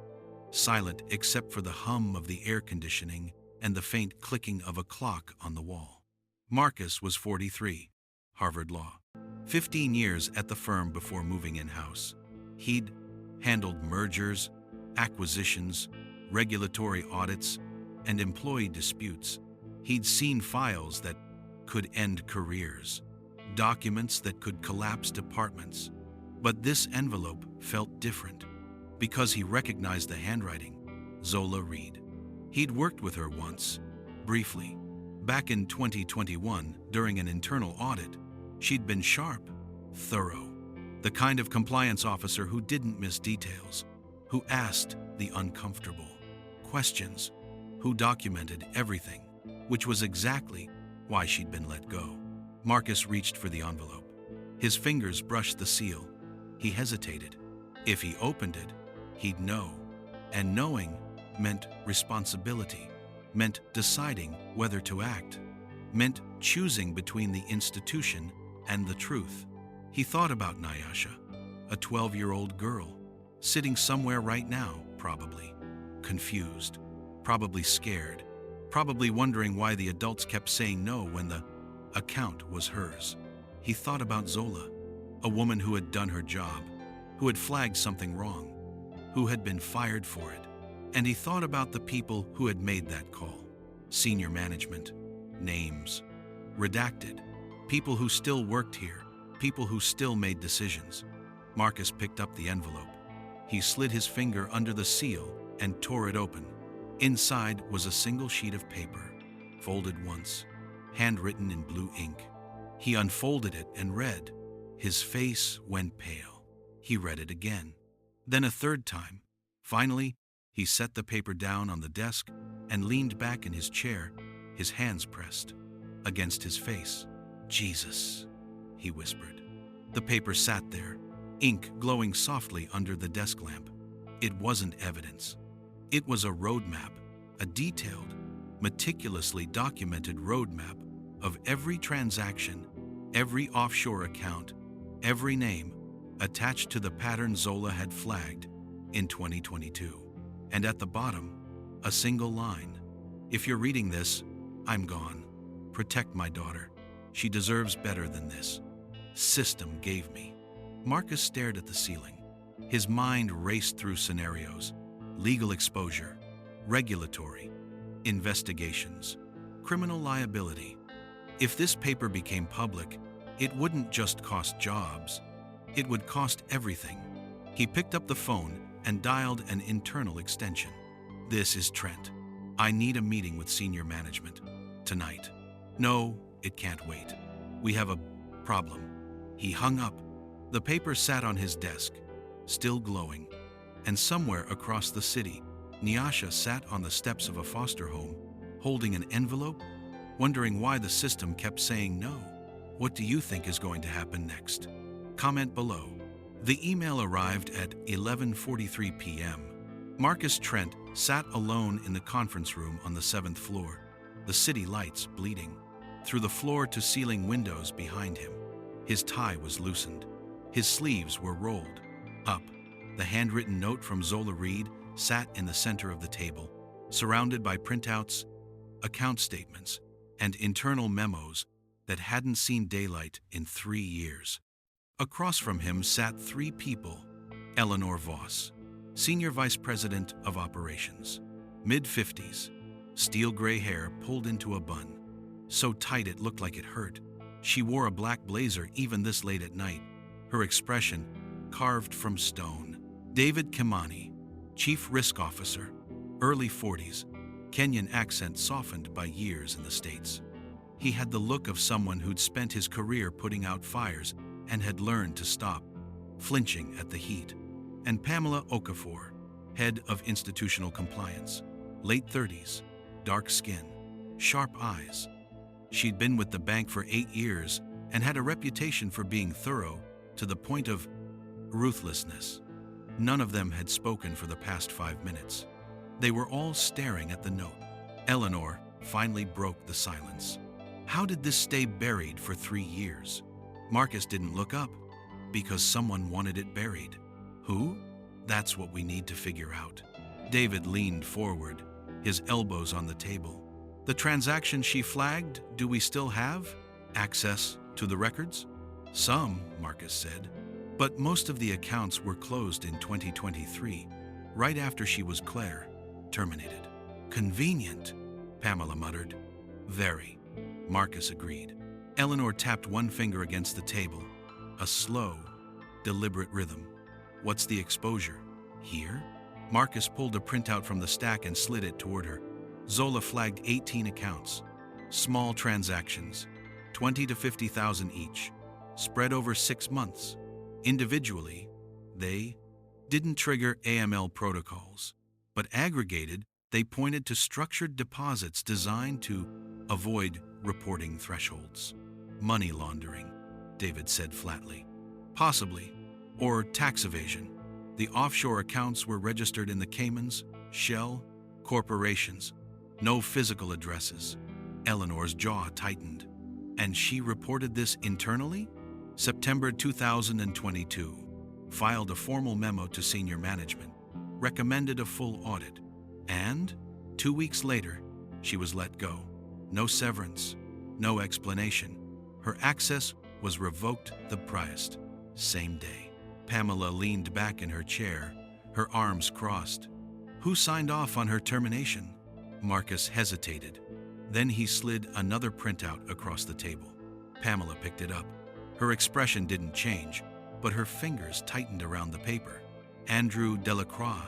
silent except for the hum of the air conditioning and the faint clicking of a clock on the wall. Marcus was 43, Harvard Law. 15 years at the firm before moving in-house. He'd handled mergers, acquisitions, regulatory audits, and employee disputes. He'd seen files that could end careers, documents that could collapse departments. But this envelope felt different because he recognized the handwriting. Zola Reed. He'd worked with her once, briefly. Back in 2021, during an internal audit, she'd been sharp, thorough, the kind of compliance officer who didn't miss details, who asked the uncomfortable questions, who documented everything, which was exactly why she'd been let go. Marcus reached for the envelope. His fingers brushed the seal. He hesitated. If he opened it, he'd know. And knowing meant responsibility, meant deciding whether to act, meant choosing between the institution and the truth. He thought about Nyasha, a 12-year-old girl, sitting somewhere right now, probably confused, probably scared, probably wondering why the adults kept saying no when the account was hers. He thought about Zola, a woman who had done her job, who had flagged something wrong, who had been fired for it. And he thought about the people who had made that call. Senior management, names, redacted, people who still worked here, people who still made decisions. Marcus picked up the envelope. He slid his finger under the seal and tore it open. Inside was a single sheet of paper, folded once, handwritten in blue ink. He unfolded it and read. His face went pale. He read it again, then a third time. Finally, he set the paper down on the desk and leaned back in his chair, his hands pressed against his face. "Jesus," he whispered. The paper sat there, ink glowing softly under the desk lamp. It wasn't evidence. It was a roadmap, a detailed, meticulously documented roadmap of every transaction, every offshore account, every name attached to the pattern Zola had flagged in 2022. And at the bottom, a single line. "If you're reading this, I'm gone. Protect my daughter. She deserves better than this. System gave me." Marcus stared at the ceiling. His mind raced through scenarios: legal exposure, regulatory, investigations, criminal liability. If this paper became public, it wouldn't just cost jobs, it would cost everything. He picked up the phone and dialed an internal extension. "This is Trent. I need a meeting with senior management. Tonight." "No, it can't wait. We have a problem." He hung up. The paper sat on his desk, still glowing. And somewhere across the city, Nyasha sat on the steps of a foster home, holding an envelope, wondering why the system kept saying no. What do you think is going to happen next? Comment below. The email arrived at 11:43 p.m. Marcus Trent sat alone in the conference room on the 7th floor, the city lights bleeding through the floor-to-ceiling windows behind him. His tie was loosened. His sleeves were rolled up. The handwritten note from Nyasha Reed sat in the center of the table, surrounded by printouts, account statements, and internal memos that hadn't seen daylight in 3 years. Across from him sat 3 people. Eleanor Voss, Senior Vice President of Operations, mid-50s, steel gray hair pulled into a bun, so tight it looked like it hurt. She wore a black blazer even this late at night, her expression carved from stone. David Kimani, Chief Risk Officer, early 40s, Kenyan accent softened by years in the States. He had the look of someone who'd spent his career putting out fires and had learned to stop, flinching at the heat. And Pamela Okafor, Head of Institutional Compliance, late 30s, dark skin, sharp eyes. She'd been with the bank for 8 years and had a reputation for being thorough to the point of ruthlessness. None of them had spoken for the past 5 minutes. They were all staring at the note. Eleanor finally broke the silence. How did this stay buried for 3 years? Marcus didn't look up because someone wanted it buried. Who? That's what we need to figure out. David leaned forward, his elbows on the table. The transaction she flagged, do we still have access to the records? Some, Marcus said. But most of the accounts were closed in 2023, right after she was terminated. Convenient, Pamela muttered. Very, Marcus agreed. Eleanor tapped one finger against the table, a slow, deliberate rhythm. What's the exposure? Here? Marcus pulled a printout from the stack and slid it toward her. Zola flagged 18 accounts, small transactions, 20 to 50,000 each, spread over 6 months. Individually, they didn't trigger AML protocols, but aggregated, they pointed to structured deposits designed to avoid reporting thresholds. Money laundering, David said flatly. Possibly, or tax evasion. The offshore accounts were registered in the Caymans, shell, corporations, no physical addresses. Eleanor's jaw tightened. And she reported this internally? September 2022, filed a formal memo to senior management, recommended a full audit, and 2 weeks later, she was let go. No severance, no explanation. Her access was revoked the priest, same day. Pamela leaned back in her chair, her arms crossed. Who signed off on her termination? Marcus hesitated. Then he slid another printout across the table. Pamela picked it up. Her expression didn't change, but her fingers tightened around the paper. Andrew Delacroix,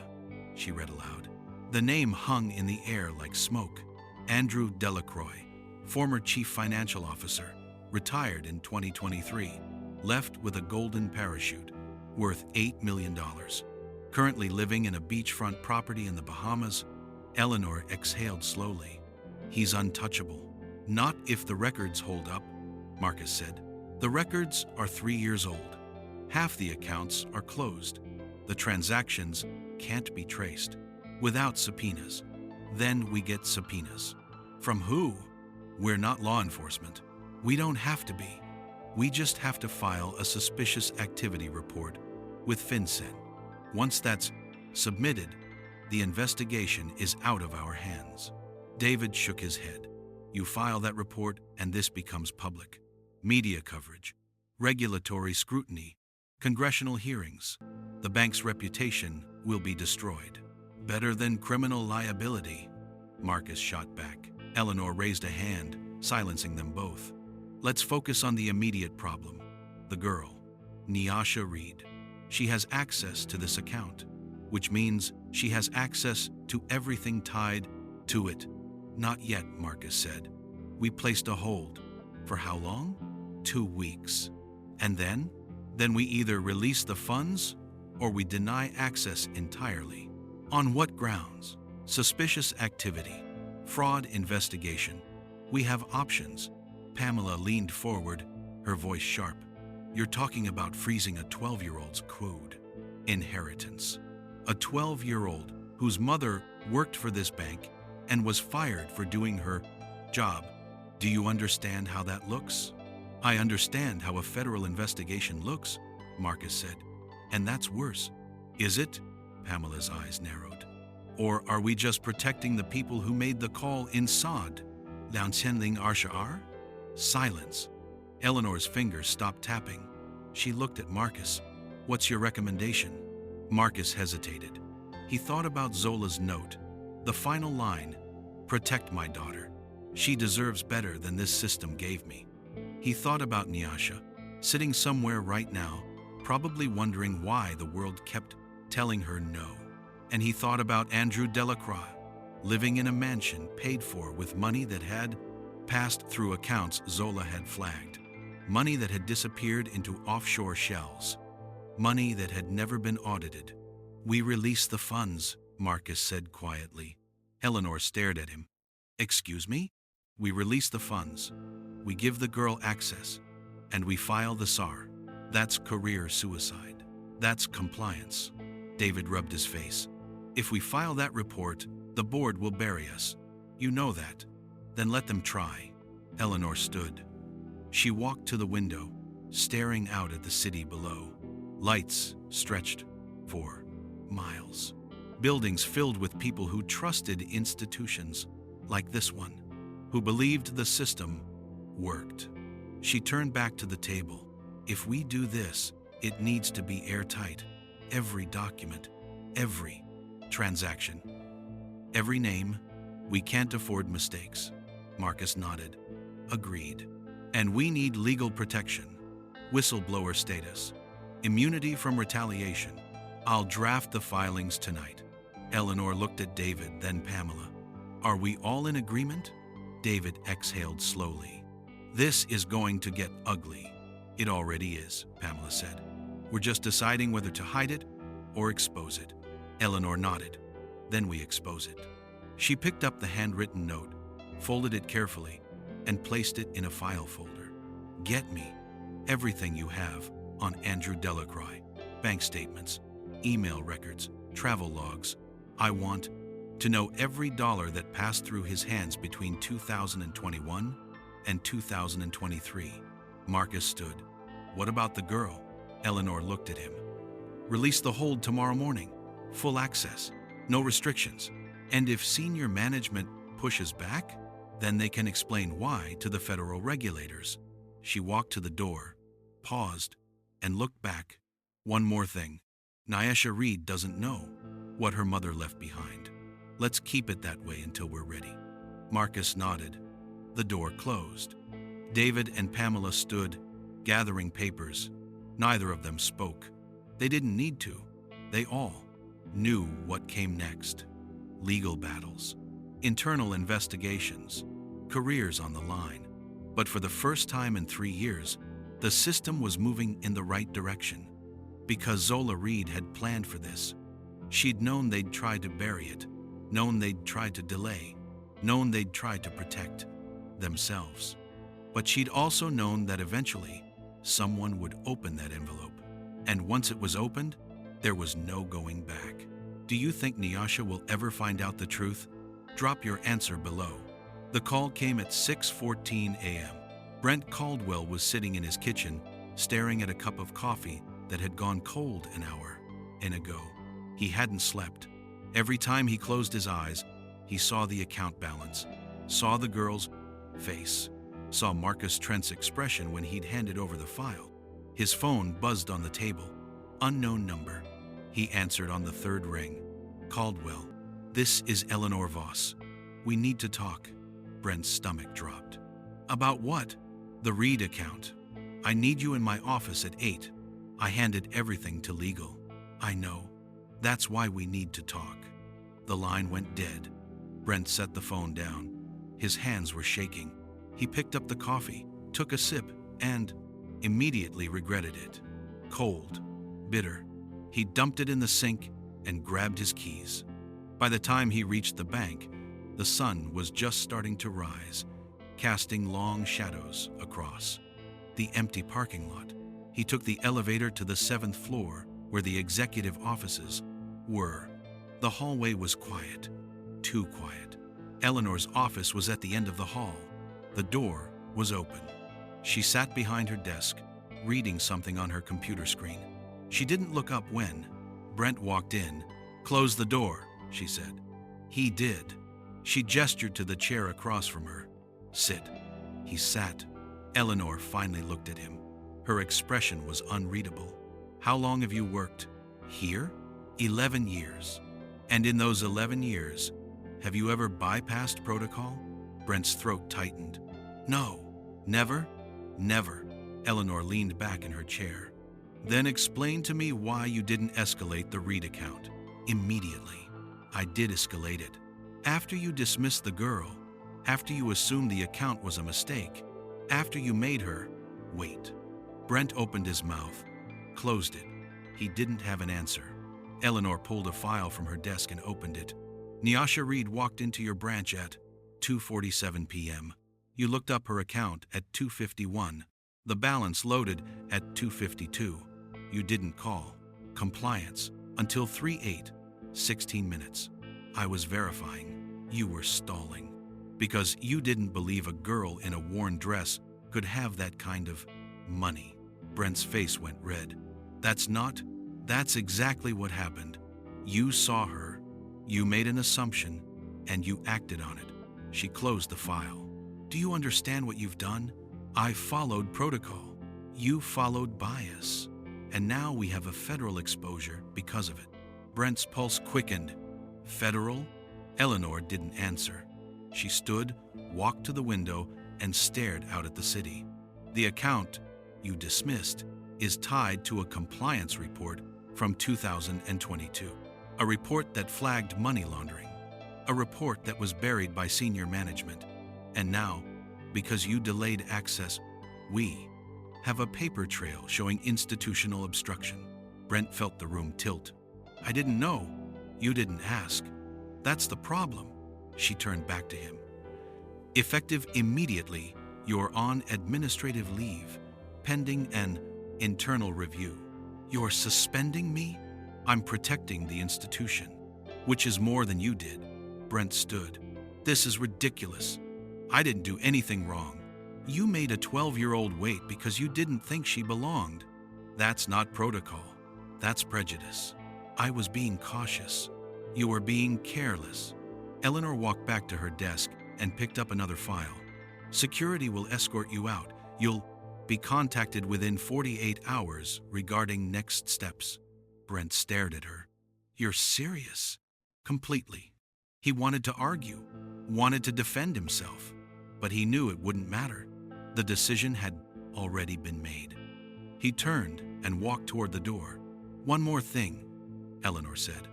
she read aloud. The name hung in the air like smoke. Andrew Delacroix, former chief financial officer, retired in 2023, left with a golden parachute, worth $8 million. Currently living in a beachfront property in the Bahamas, Eleanor exhaled slowly. He's untouchable. Not if the records hold up, Marcus said. The records are 3 years old. Half the accounts are closed. The transactions can't be traced. Without subpoenas. Then we get subpoenas. From who? We're not law enforcement. We don't have to be. We just have to file a suspicious activity report with FinCEN. Once that's submitted, the investigation is out of our hands. David shook his head. You file that report and this becomes public. Media coverage, regulatory scrutiny, congressional hearings. The bank's reputation will be destroyed. Better than criminal liability, Marcus shot back. Eleanor raised a hand, silencing them both. Let's focus on the immediate problem. The girl, Nyasha Reed. She has access to this account, which means she has access to everything tied to it. Not yet, Marcus said. We placed a hold. For how long? 2 weeks. And then? Then we either release the funds or we deny access entirely. On what grounds? Suspicious activity. Fraud investigation. We have options. Pamela leaned forward, her voice sharp. You're talking about freezing a 12-year-old's code. Inheritance. A 12-year-old whose mother worked for this bank and was fired for doing her job. Do you understand how that looks? I understand how a federal investigation looks, Marcus said. And that's worse. Is it? Pamela's eyes narrowed. Or are we just protecting the people who made the call in Sod? Downsetting Arshar? Silence. Eleanor's fingers stopped tapping. She looked at Marcus. What's your recommendation? Marcus hesitated. He thought about Zola's note. The final line, protect my daughter. She deserves better than this system gave me. He thought about Nyasha, sitting somewhere right now, probably wondering why the world kept telling her no. And he thought about Andrew Delacroix, living in a mansion paid for with money that had passed through accounts Zola had flagged. Money that had disappeared into offshore shells. Money that had never been audited. We release the funds, Marcus said quietly. Eleanor stared at him. Excuse me? We release the funds. We give the girl access. And we file the SAR. That's career suicide. That's compliance. David rubbed his face. If we file that report, the board will bury us. You know that. Then let them try. Eleanor stood. She walked to the window, staring out at the city below. Lights stretched for miles. Buildings filled with people who trusted institutions like this one, who believed the system worked. She turned back to the table. If we do this, it needs to be airtight. Every document, every transaction, every name. We can't afford mistakes. Marcus nodded. Agreed. And we need legal protection. Whistleblower status. Immunity from retaliation. I'll draft the filings tonight. Eleanor looked at David, then Pamela. Are we all in agreement? David exhaled slowly. This is going to get ugly. It already is, Pamela said. We're just deciding whether to hide it or expose it. Eleanor nodded. Then we expose it. She picked up the handwritten note, folded it carefully, and placed it in a file folder. Get me everything you have on Andrew Delacroix. Bank statements, email records, travel logs. I want to know every dollar that passed through his hands between 2021 and 2023. Marcus stood. What about the girl? Eleanor looked at him. Release the hold tomorrow morning. Full access. No restrictions. And if senior management pushes back, then they can explain why to the federal regulators. She walked to the door, paused, and looked back. One more thing. Nyasha Reed doesn't know what her mother left behind. Let's keep it that way until we're ready. Marcus nodded. The door closed. David and Pamela stood, gathering papers. Neither of them spoke. They didn't need to. They all knew what came next. Legal battles, internal investigations, careers on the line. But for the first time in 3 years, the system was moving in the right direction. Because Zola Reed had planned for this. She'd known they'd try to bury it, known they'd try to delay, known they'd try to protect themselves. But she'd also known that eventually, someone would open that envelope. And once it was opened, there was no going back. Do you think Nyasha will ever find out the truth? Drop your answer below. The call came at 6:14 a.m. Brent Caldwell was sitting in his kitchen, staring at a cup of coffee that had gone cold an hour ago. He hadn't slept. Every time he closed his eyes, he saw the account balance, saw the girl's face, saw Marcus Trent's expression when he'd handed over the file. His phone buzzed on the table. Unknown number. He answered on the third ring. Caldwell. This is Eleanor Voss. We need to talk. Brent's stomach dropped. About what? The Reed account. I need you in my office at 8. I handed everything to legal. I know. That's why we need to talk. The line went dead. Brent set the phone down. His hands were shaking. He picked up the coffee, took a sip, and immediately regretted it. Cold, bitter. He dumped it in the sink and grabbed his keys. By the time he reached the bank, the sun was just starting to rise, casting long shadows across the empty parking lot. He took the elevator to the 7th floor where the executive offices were. The hallway was quiet, too quiet. Eleanor's office was at the end of the hall. The door was open. She sat behind her desk, reading something on her computer screen. She didn't look up when Brent walked in. "Close the door," she said. He did. She gestured to the chair across from her. "Sit." He sat. Eleanor finally looked at him. Her expression was unreadable. "How long have you worked here?" 11 years. "And in those 11 years, have you ever bypassed protocol?" Brent's throat tightened. "No. Never?" "Never." Eleanor leaned back in her chair. "Then explain to me why you didn't escalate the Reed account immediately." "I did escalate it. After you dismissed the girl, after you assumed the account was a mistake, after you made her wait." Brent opened his mouth, closed it. He didn't have an answer. Eleanor pulled a file from her desk and opened it. "Nyasha Reed walked into your branch at 2:47 p.m. You looked up her account at 2:51. The balance loaded at 2:52. You didn't call compliance until 3:08, 16 minutes. I was verifying. You were stalling. Because you didn't believe a girl in a worn dress could have that kind of money." Brent's face went red. That's exactly what happened. You saw her, you made an assumption, and you acted on it." She closed the file. "Do you understand what you've done? I followed protocol. You followed bias. And now we have a federal exposure because of it." Brent's pulse quickened. "Federal?" Eleanor didn't answer. She stood, walked to the window, and stared out at the city. "The account you dismissed is tied to a compliance report from 2022. A report that flagged money laundering. A report that was buried by senior management. And now, because you delayed access, we have a paper trail showing institutional obstruction." Brent felt the room tilt. "I didn't know. You didn't ask. That's the problem." She turned back to him. "Effective immediately, you're on administrative leave, pending an internal review." "You're suspending me?" "I'm protecting the institution, which is more than you did." Brent stood. "This is ridiculous. I didn't do anything wrong. You made a 12-year-old wait because you didn't think she belonged. That's not protocol. That's prejudice. I was being cautious. You were being careless." Eleanor walked back to her desk and picked up another file. "Security will escort you out. You'll be contacted within 48 hours regarding next steps." Brent stared at her. "You're serious?" "Completely." He wanted to argue, wanted to defend himself, but he knew it wouldn't matter. The decision had already been made. He turned and walked toward the door. "One more thing," Eleanor said.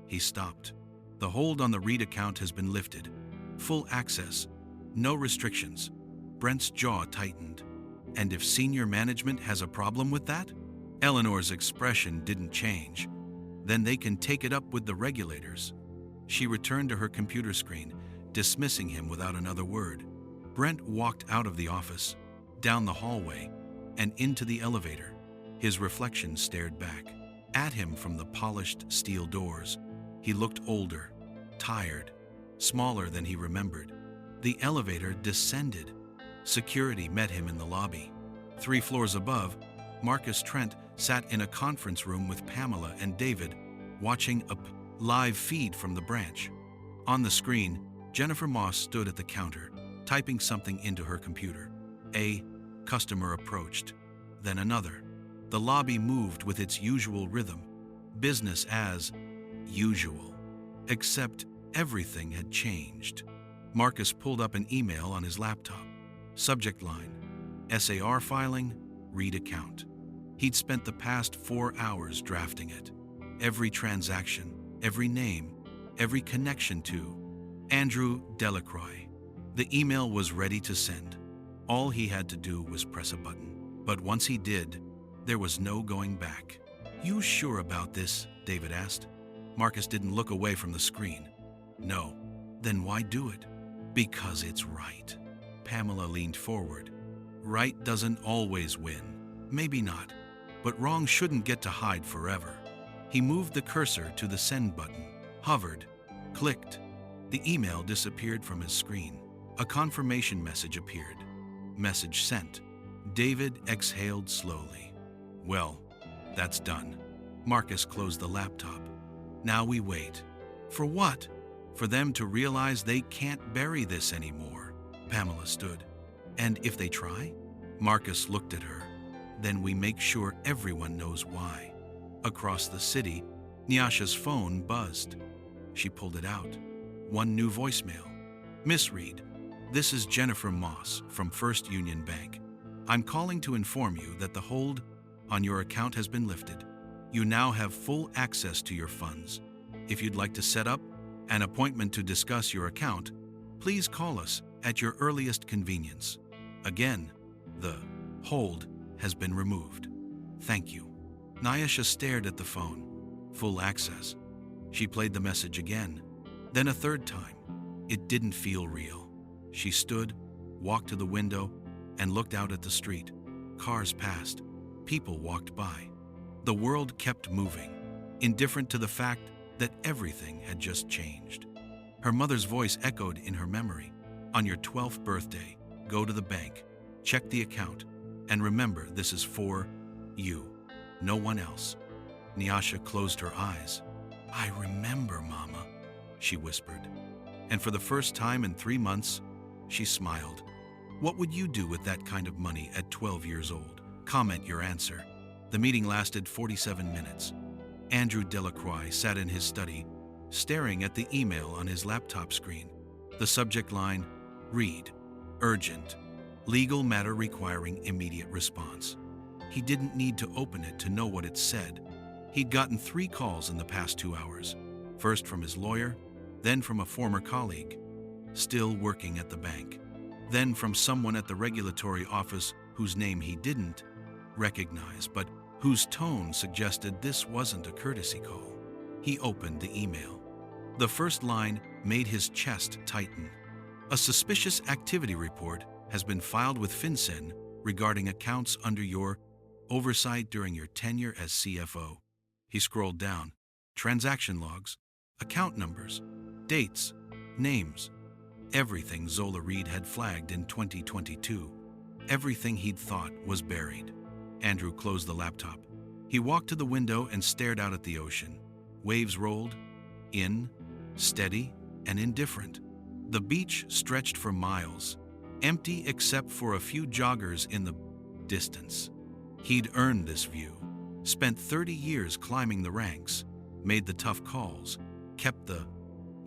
He stopped. "The hold on the Reed account has been lifted. Full access. No restrictions." Brent's jaw tightened. "And if senior management has a problem with that?" Eleanor's expression didn't change. "Then they can take it up with the regulators." She returned to her computer screen, dismissing him without another word. Brent walked out of the office, down the hallway, and into the elevator. His reflection stared back at him from the polished steel doors. He looked older, tired, smaller than he remembered. The elevator descended. Security met him in the lobby. 3 floors above, Marcus Trent sat in a conference room with Pamela and David, watching a live feed from the branch. On the screen, Jennifer Moss stood at the counter, typing something into her computer. A customer approached, then another. The lobby moved with its usual rhythm, business as usual. Except everything had changed. Marcus pulled up an email on his laptop. Subject line: SAR filing, Reed account. He'd spent the past 4 hours drafting it. Every transaction, every name, every connection to Andrew Delacroix. The email was ready to send. All he had to do was press a button. But once he did, there was no going back. "You sure about this?" David asked. Marcus didn't look away from the screen. "No." "Then why do it?" "Because it's right." Pamela leaned forward. "Right doesn't always win." "Maybe not, but wrong shouldn't get to hide forever." He moved the cursor to the send button, hovered, clicked. The email disappeared from his screen. A confirmation message appeared. Message sent. David exhaled slowly. "Well, that's done." Marcus closed the laptop. "Now we wait." "For what?" "For them to realize they can't bury this anymore." Pamela stood. "And if they try?" Marcus looked at her. "Then we make sure everyone knows why." Across the city, Nyasha's phone buzzed. She pulled it out. One new voicemail. "Miss Reed, this is Jennifer Moss from First Union Bank. I'm calling to inform you that the hold on your account has been lifted. You now have full access to your funds. If you'd like to set up an appointment to discuss your account, please call us at your earliest convenience. Again, the hold has been removed. Thank you." Nyasha stared at the phone. Full access. She played the message again, then a third time. It didn't feel real. She stood, walked to the window, and looked out at the street. Cars passed. People walked by. The world kept moving, indifferent to the fact that everything had just changed. Her mother's voice echoed in her memory. "On your 12th birthday, go to the bank, check the account, and remember this is for you, no one else." Nyasha closed her eyes. "I remember, Mama," she whispered. And for the first time in 3 months, she smiled. "What would you do with that kind of money at 12 years old? Comment your answer." The meeting lasted 47 minutes. Andrew Delacroix sat in his study, staring at the email on his laptop screen. The subject line, "Read, urgent, legal matter requiring immediate response." He didn't need to open it to know what it said. He'd gotten 3 calls in the past 2 hours, first from his lawyer, then from a former colleague, still working at the bank, then from someone at the regulatory office whose name he didn't recognize, but whose tone suggested this wasn't a courtesy call. He opened the email. The first line made his chest tighten. "A suspicious activity report has been filed with FinCEN regarding accounts under your oversight during your tenure as CFO." He scrolled down. Transaction logs, account numbers, dates, names. Everything Zola Reed had flagged in 2022. Everything he'd thought was buried. Andrew closed the laptop. He walked to the window and stared out at the ocean. Waves rolled, in, steady, and indifferent. The beach stretched for miles, empty except for a few joggers in the distance. He'd earned this view, spent 30 years climbing the ranks, made the tough calls, kept the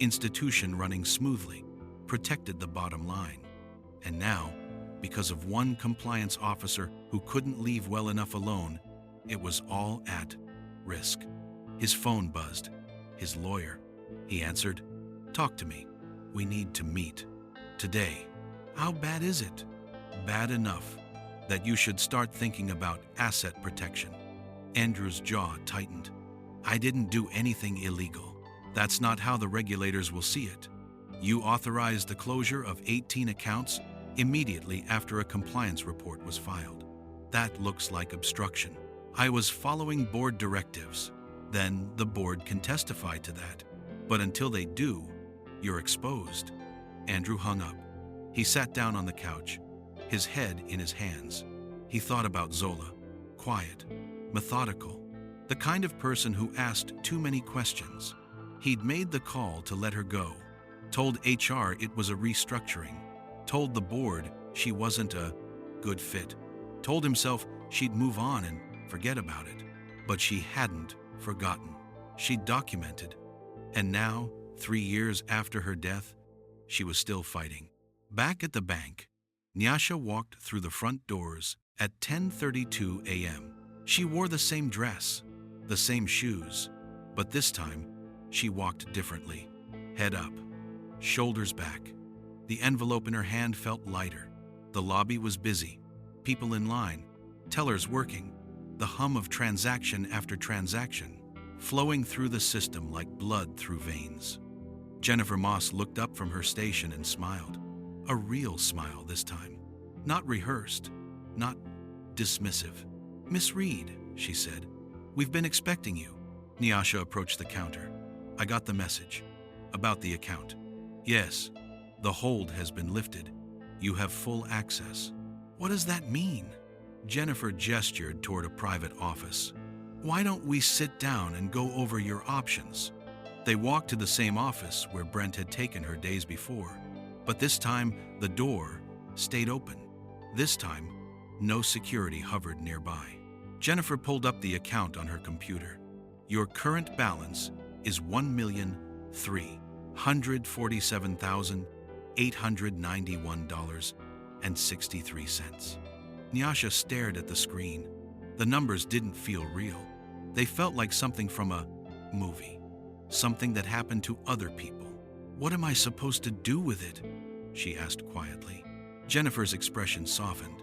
institution running smoothly, protected the bottom line. And now, because of one compliance officer who couldn't leave well enough alone, it was all at risk. His phone buzzed. His lawyer. He answered. "Talk to me. We need to meet. Today." "How bad is it?" "Bad enough that you should start thinking about asset protection." Andrew's jaw tightened. "I didn't do anything illegal. That's not how the regulators will see it. You authorized the closure of 18 accounts immediately after a compliance report was filed. That looks like obstruction. I was following board directives. Then the board can testify to that. But until they do, you're exposed." Andrew hung up. He sat down on the couch, his head in his hands. He thought about Zola, quiet, methodical, the kind of person who asked too many questions. He'd made the call to let her go, told HR it was a restructuring, told the board she wasn't a good fit, told himself she'd move on and forget about it. But she hadn't forgotten. She'd documented. And now, 3 years after her death, she was still fighting. Back at the bank, Nyasha walked through the front doors at 10:32 a.m. She wore the same dress, the same shoes, but this time she walked differently. Head up, shoulders back. The envelope in her hand felt lighter. The lobby was busy. People in line, tellers working, the hum of transaction after transaction, flowing through the system like blood through veins. Jennifer Moss looked up from her station and smiled. A real smile this time. Not rehearsed, not dismissive. "Miss Reed," she said, "we've been expecting you." Nyasha approached the counter. "I got the message. About the account." "Yes, the hold has been lifted. You have full access." "What does that mean?" Jennifer gestured toward a private office. "Why don't we sit down and go over your options?" They walked to the same office where Brent had taken her days before, but this time the door stayed open. This time, no security hovered nearby. Jennifer pulled up the account on her computer. "Your current balance is $1,347,891.63. Nyasha stared at the screen. The numbers didn't feel real. They felt like something from a movie, something that happened to other people. "What am I supposed to do with it?" she asked quietly. Jennifer's expression softened.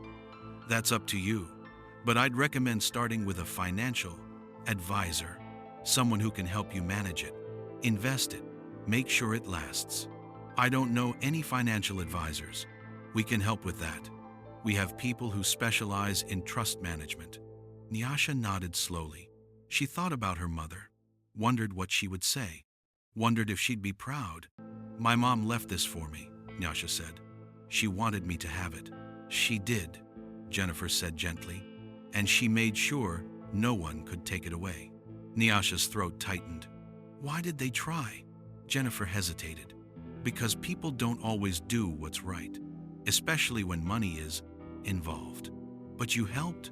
"That's up to you, but I'd recommend starting with a financial advisor, someone who can help you manage it, invest it, make sure it lasts." "I don't know any financial advisors. We can help with that. We have people who specialize in trust management." Nyasha nodded slowly. She thought about her mother, wondered what she would say, wondered if she'd be proud. "My mom left this for me," Nyasha said. "She wanted me to have it." "She did," Jennifer said gently, "and she made sure no one could take it away." Nyasha's throat tightened. "Why did they try?" Jennifer hesitated. "Because people don't always do what's right, especially when money is involved." "But you helped."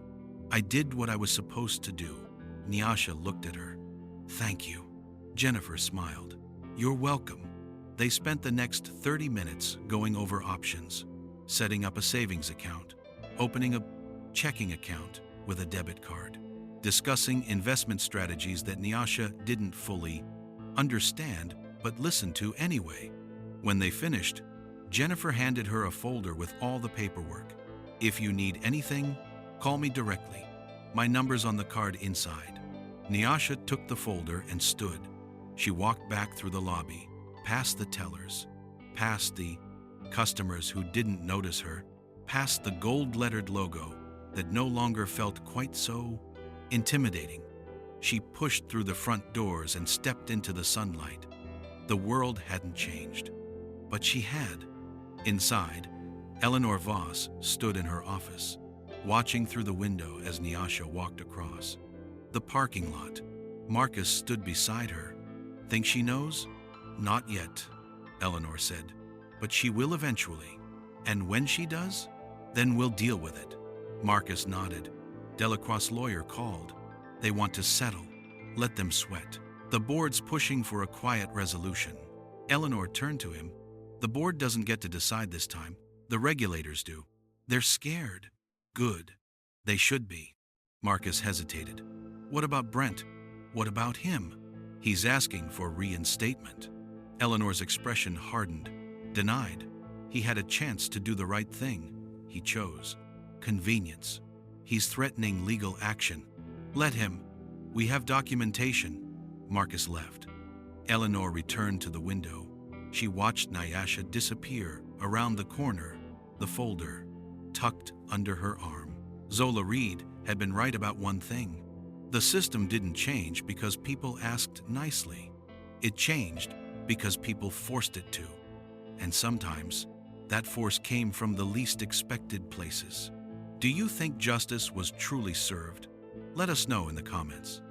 "I did what I was supposed to do." Nyasha looked at her. "Thank you." Jennifer smiled. "You're welcome." They spent the next 30 minutes going over options, setting up a savings account, opening a checking account with a debit card, discussing investment strategies that Nyasha didn't fully understand but listened to anyway. When they finished, Jennifer handed her a folder with all the paperwork. "If you need anything, call me directly. My number's on the card inside." Nyasha took the folder and stood. She walked back through the lobby, past the tellers, past the customers who didn't notice her, past the gold-lettered logo that no longer felt quite so intimidating. She pushed through the front doors and stepped into the sunlight. The world hadn't changed, but she had. Inside, Eleanor Voss stood in her office, watching through the window as Nyasha walked across. The parking lot. Marcus stood beside her. "Think she knows?" "Not yet," Eleanor said, "but she will eventually. And when she does, then we'll deal with it." Marcus nodded. Delacroix's lawyer called. "They want to settle. Let them sweat. The board's pushing for a quiet resolution." Eleanor turned to him. "The board doesn't get to decide this time. The regulators do. They're scared." "Good. They should be." Marcus hesitated. "What about Brent? What about him?" "He's asking for reinstatement." Eleanor's expression hardened. "Denied. He had a chance to do the right thing. He chose convenience. He's threatening legal action. Let him. We have documentation." Marcus left. Eleanor returned to the window. She watched Nyasha disappear around the corner, the folder tucked under her arm. Zola Reed had been right about one thing. The system didn't change because people asked nicely. It changed because people forced it to. And sometimes, that force came from the least expected places. Do you think justice was truly served? Let us know in the comments.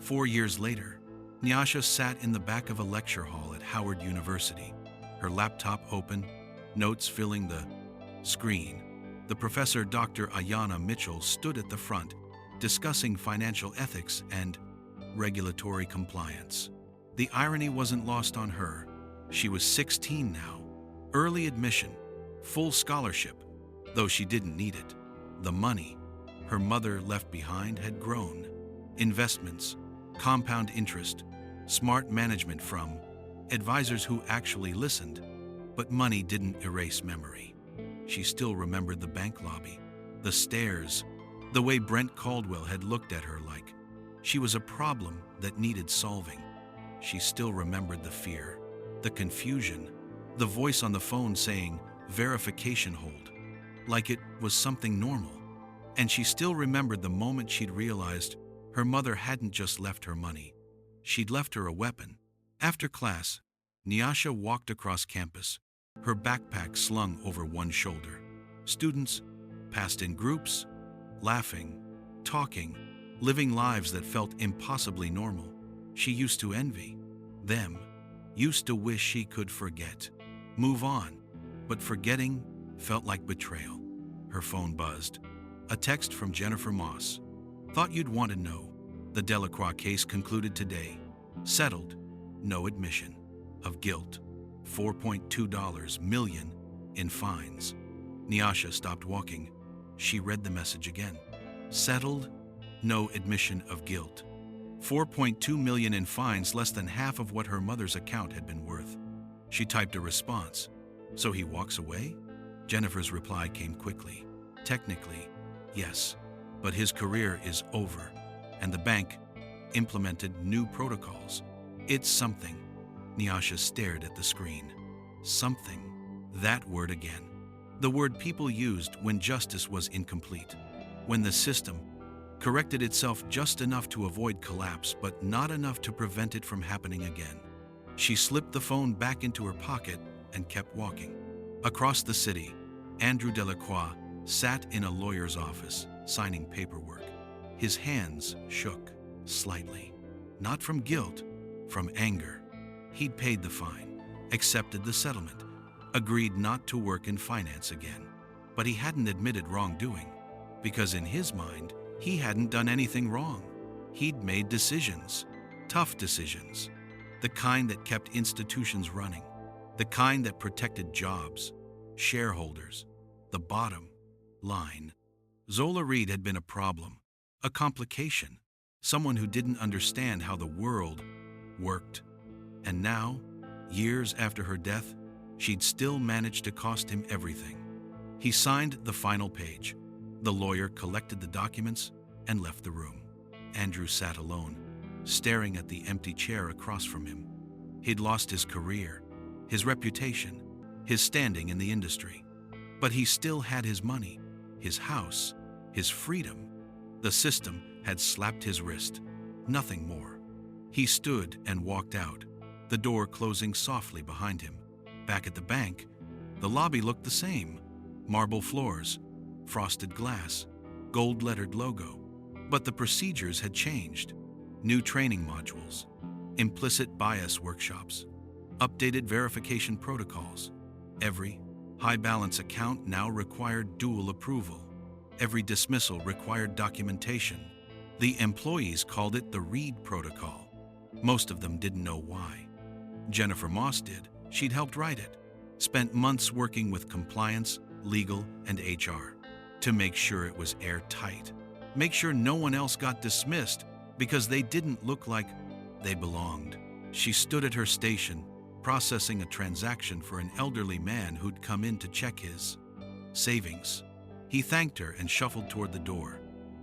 4 years later, Nyasha sat in the back of a lecture hall at Howard University, her laptop open, notes filling the screen. The professor, Dr. Ayanna Mitchell, stood at the front, discussing financial ethics and regulatory compliance. The irony wasn't lost on her. She was 16 now. Early admission, full scholarship, though she didn't need it. The money her mother left behind had grown. Investments, compound interest, smart management from advisors who actually listened. But money didn't erase memory. She still remembered the bank lobby, the stares, the way Brent Caldwell had looked at her like she was a problem that needed solving. She still remembered the fear, the confusion, the voice on the phone saying, "Verification hold," like it was something normal. And she still remembered the moment she'd realized her mother hadn't just left her money. She'd left her a weapon. After class, Nyasha walked across campus, her backpack slung over one shoulder. Students passed in groups, laughing, talking, living lives that felt impossibly normal. She used to envy them, used to wish she could forget, move on, but forgetting felt like betrayal. Her phone buzzed. A text from Jennifer Moss. "Thought you'd want to know. The Delacroix case concluded today. Settled. No admission of guilt. $4.2 million in fines." Nyasha stopped walking. She read the message again. Settled. No admission of guilt. $4.2 million in fines, less than half of what her mother's account had been worth. She typed a response. "So he walks away?" Jennifer's reply came quickly. "Technically, yes, but his career is over, and the bank implemented new protocols. It's something." Nyasha stared at the screen. Something. That word again. The word people used when justice was incomplete. When the system corrected itself just enough to avoid collapse, but not enough to prevent it from happening again. She slipped the phone back into her pocket and kept walking. Across the city, Andrew Delacroix sat in a lawyer's office, signing paperwork. His hands shook slightly. Not from guilt, from anger. He'd paid the fine, accepted the settlement, agreed not to work in finance again. But he hadn't admitted wrongdoing, because in his mind, he hadn't done anything wrong. He'd made decisions, tough decisions, the kind that kept institutions running, the kind that protected jobs, shareholders, the bottom line. Zola Reed had been a problem, a complication, someone who didn't understand how the world worked. And now, years after her death, she'd still managed to cost him everything. He signed the final page. The lawyer collected the documents and left the room. Andrew sat alone, staring at the empty chair across from him. He'd lost his career, his reputation, his standing in the industry. But he still had his money, his house, his freedom. The system had slapped his wrist, nothing more. He stood and walked out, the door closing softly behind him. Back at the bank, the lobby looked the same. Marble floors, frosted glass, gold-lettered logo. But the procedures had changed. New training modules, implicit bias workshops, updated verification protocols. Every high-balance account now required dual approval. Every dismissal required documentation. The employees called it the Reed Protocol. Most of them didn't know why. Jennifer Moss did. She'd helped write it. Spent months working with compliance, legal, and HR to make sure it was airtight. Make sure no one else got dismissed because they didn't look like they belonged. She stood at her station, processing a transaction for an elderly man who'd come in to check his savings. He thanked her and shuffled toward the door.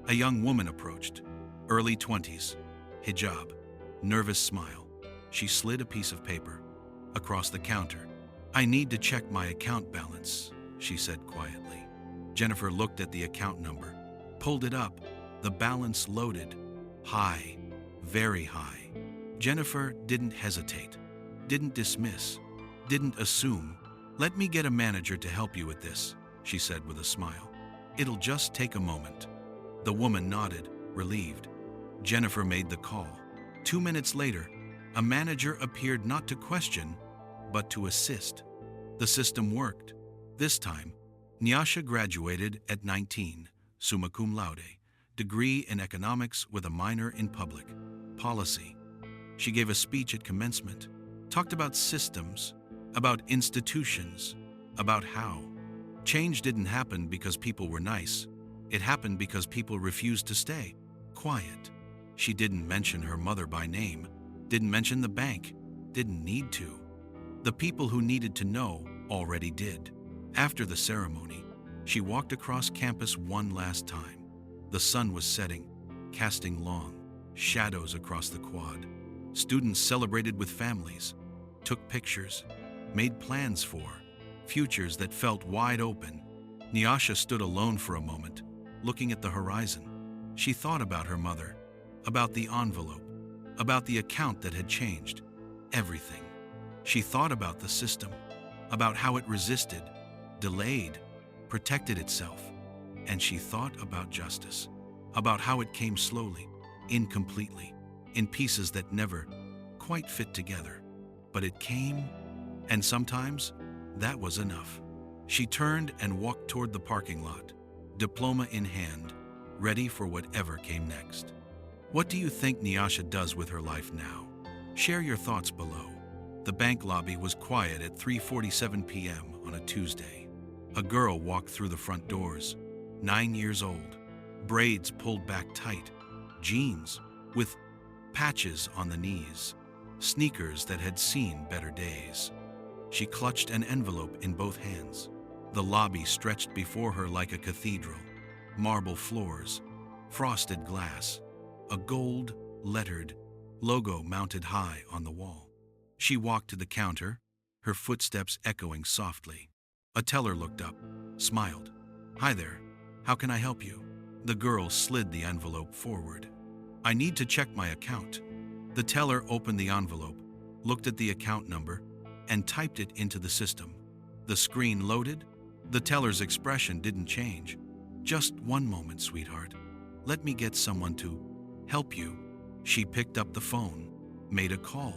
A young woman approached, early 20s, hijab, nervous smile. She slid a piece of paper across the counter. "I need to check my account balance," she said quietly. Jennifer looked at the account number, pulled it up. The balance loaded. High, very high. Jennifer didn't hesitate, didn't dismiss, didn't assume. "Let me get a manager to help you with this," she said with a smile. "It'll just take a moment." The woman nodded, relieved. Jennifer made the call. 2 minutes later, a manager appeared not to question, but to assist. The system worked. This time, Nyasha graduated at 19, summa cum laude, degree in economics with a minor in public policy. She gave a speech at commencement, talked about systems, about institutions, about how Change didn't happen because people were nice. It happened because people refused to stay quiet. She didn't mention her mother by name, didn't mention the bank, didn't need to. The people who needed to know already did. After the ceremony, she walked across campus one last time. The sun was setting, casting long shadows across the quad. Students celebrated with families, took pictures, made plans for futures that felt wide open. Nyasha stood alone for a moment, looking at the horizon. She thought about her mother, about the envelope, about the account that had changed, everything. She thought about the system, about how it resisted, delayed, protected itself. And she thought about justice, about how it came slowly, incompletely, in pieces that never quite fit together. But it came, and sometimes that was enough. She turned and walked toward the parking lot, diploma in hand, ready for whatever came next. What do you think Nyasha does with her life now? Share your thoughts below. The bank lobby was quiet at 3:47 p.m. on a Tuesday. A girl walked through the front doors, 9 years old, braids pulled back tight, jeans with patches on the knees, sneakers that had seen better days. She clutched an envelope in both hands. The lobby stretched before her like a cathedral, marble floors, frosted glass, a gold-lettered logo mounted high on the wall. She walked to the counter, her footsteps echoing softly. A teller looked up, smiled. "Hi there, how can I help you?" The girl slid the envelope forward. "I need to check my account." The teller opened the envelope, looked at the account number, and typed it into the system. The screen loaded. The teller's expression didn't change. "Just one moment, sweetheart. Let me get someone to help you." She picked up the phone, made a call.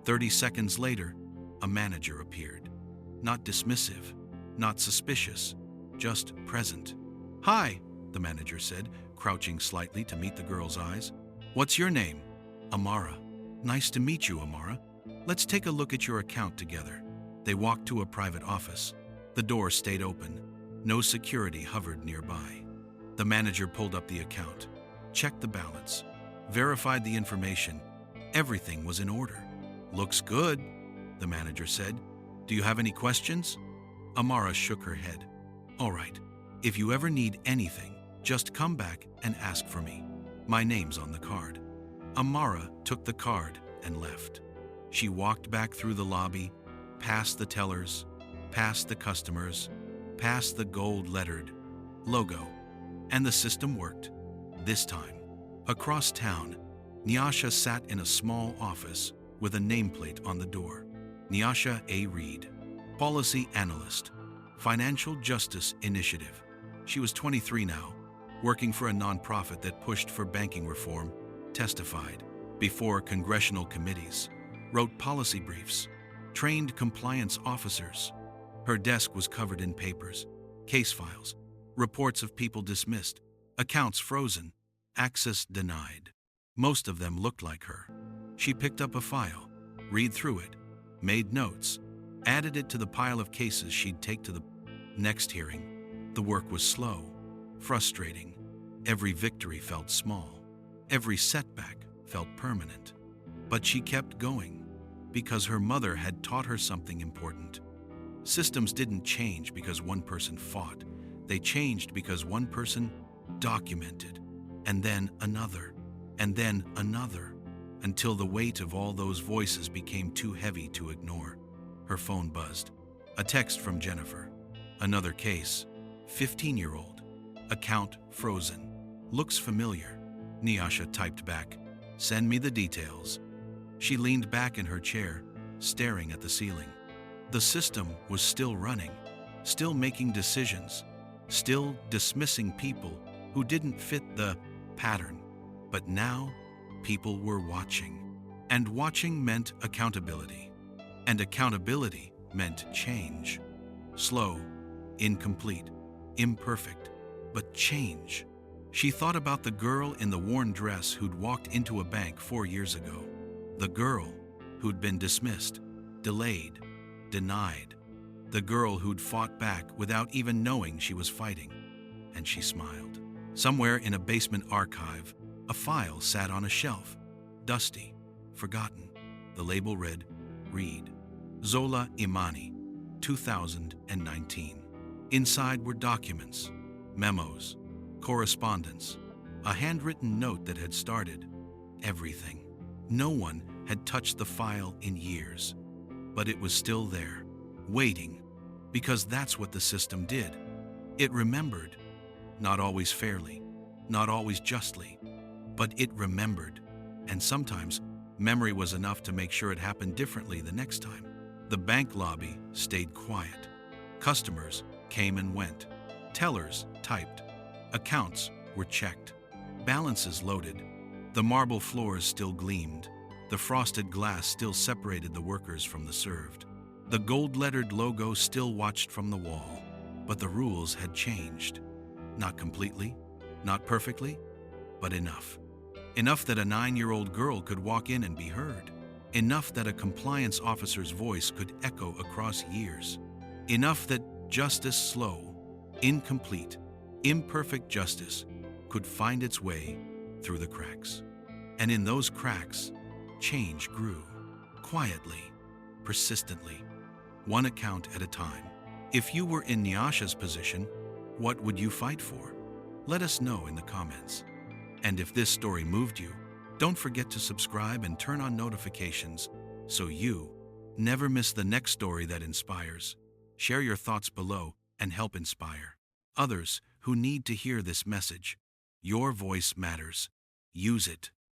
30 seconds later, a manager appeared. Not dismissive, not suspicious, just present. "Hi," the manager said, crouching slightly to meet the girl's eyes. "What's your name?" "Amara." "Nice to meet you, Amara. Let's take a look at your account together." They walked to a private office. The door stayed open. No security hovered nearby. The manager pulled up the account, checked the balance, verified the information. Everything was in order. "Looks good," the manager said. "Do you have any questions?" Amara shook her head. "All right. If you ever need anything, just come back and ask for me. My name's on the card." Amara took the card and left. She walked back through the lobby, past the tellers, past the customers, past the gold-lettered logo. And the system worked. This time. Across town, Nyasha sat in a small office with a nameplate on the door. Nyasha Reed, Policy Analyst, Financial Justice Initiative. She was 23 now, working for a nonprofit that pushed for banking reform, testified before congressional committees, wrote policy briefs, trained compliance officers. Her desk was covered in papers, case files, reports of people dismissed, accounts frozen, access denied. Most of them looked like her. She picked up a file, read through it, made notes, added it to the pile of cases she'd take to the next hearing. The work was slow, frustrating. Every victory felt small. Every setback felt permanent. But she kept going because her mother had taught her something important. Systems didn't change because one person fought. They changed because one person documented, and then another, and then another, until the weight of all those voices became too heavy to ignore. Her phone buzzed. A text from Jennifer. Another case. 15-year-old. Account frozen. Looks familiar. Nyasha typed back. "Send me the details." She leaned back in her chair, staring at the ceiling. The system was still running, still making decisions, still dismissing people who didn't fit the pattern. But now, people were watching. And watching meant accountability. And accountability meant change. Slow, incomplete, imperfect, but change. She thought about the girl in the worn dress who'd walked into a bank 4 years ago. The girl who'd been dismissed, delayed, denied. The girl who'd fought back without even knowing she was fighting. And she smiled. Somewhere in a basement archive, a file sat on a shelf, dusty, forgotten. The label read, Reed, Zola Imani, 2019. Inside were documents, memos, correspondence, a handwritten note that had started everything. No one had touched the file in years, but it was still there, waiting, because that's what the system did. It remembered, not always fairly, not always justly, but it remembered, and sometimes memory was enough to make sure it happened differently the next time. The bank lobby stayed quiet. Customers came and went. Tellers typed. Accounts were checked. Balances loaded. The marble floors still gleamed. The frosted glass still separated the workers from the served. The gold-lettered logo still watched from the wall. But the rules had changed. Not completely, not perfectly, but enough. Enough that a 9-year-old girl could walk in and be heard. Enough that a compliance officer's voice could echo across years. Enough that justice slow, incomplete, imperfect justice could find its way through the cracks. And in those cracks, change grew. Quietly, persistently, one account at a time. If you were in Nyasha's position, what would you fight for? Let us know in the comments. And if this story moved you, don't forget to subscribe and turn on notifications so you never miss the next story that inspires. Share your thoughts below and help inspire others who need to hear this message. Your voice matters. Use it.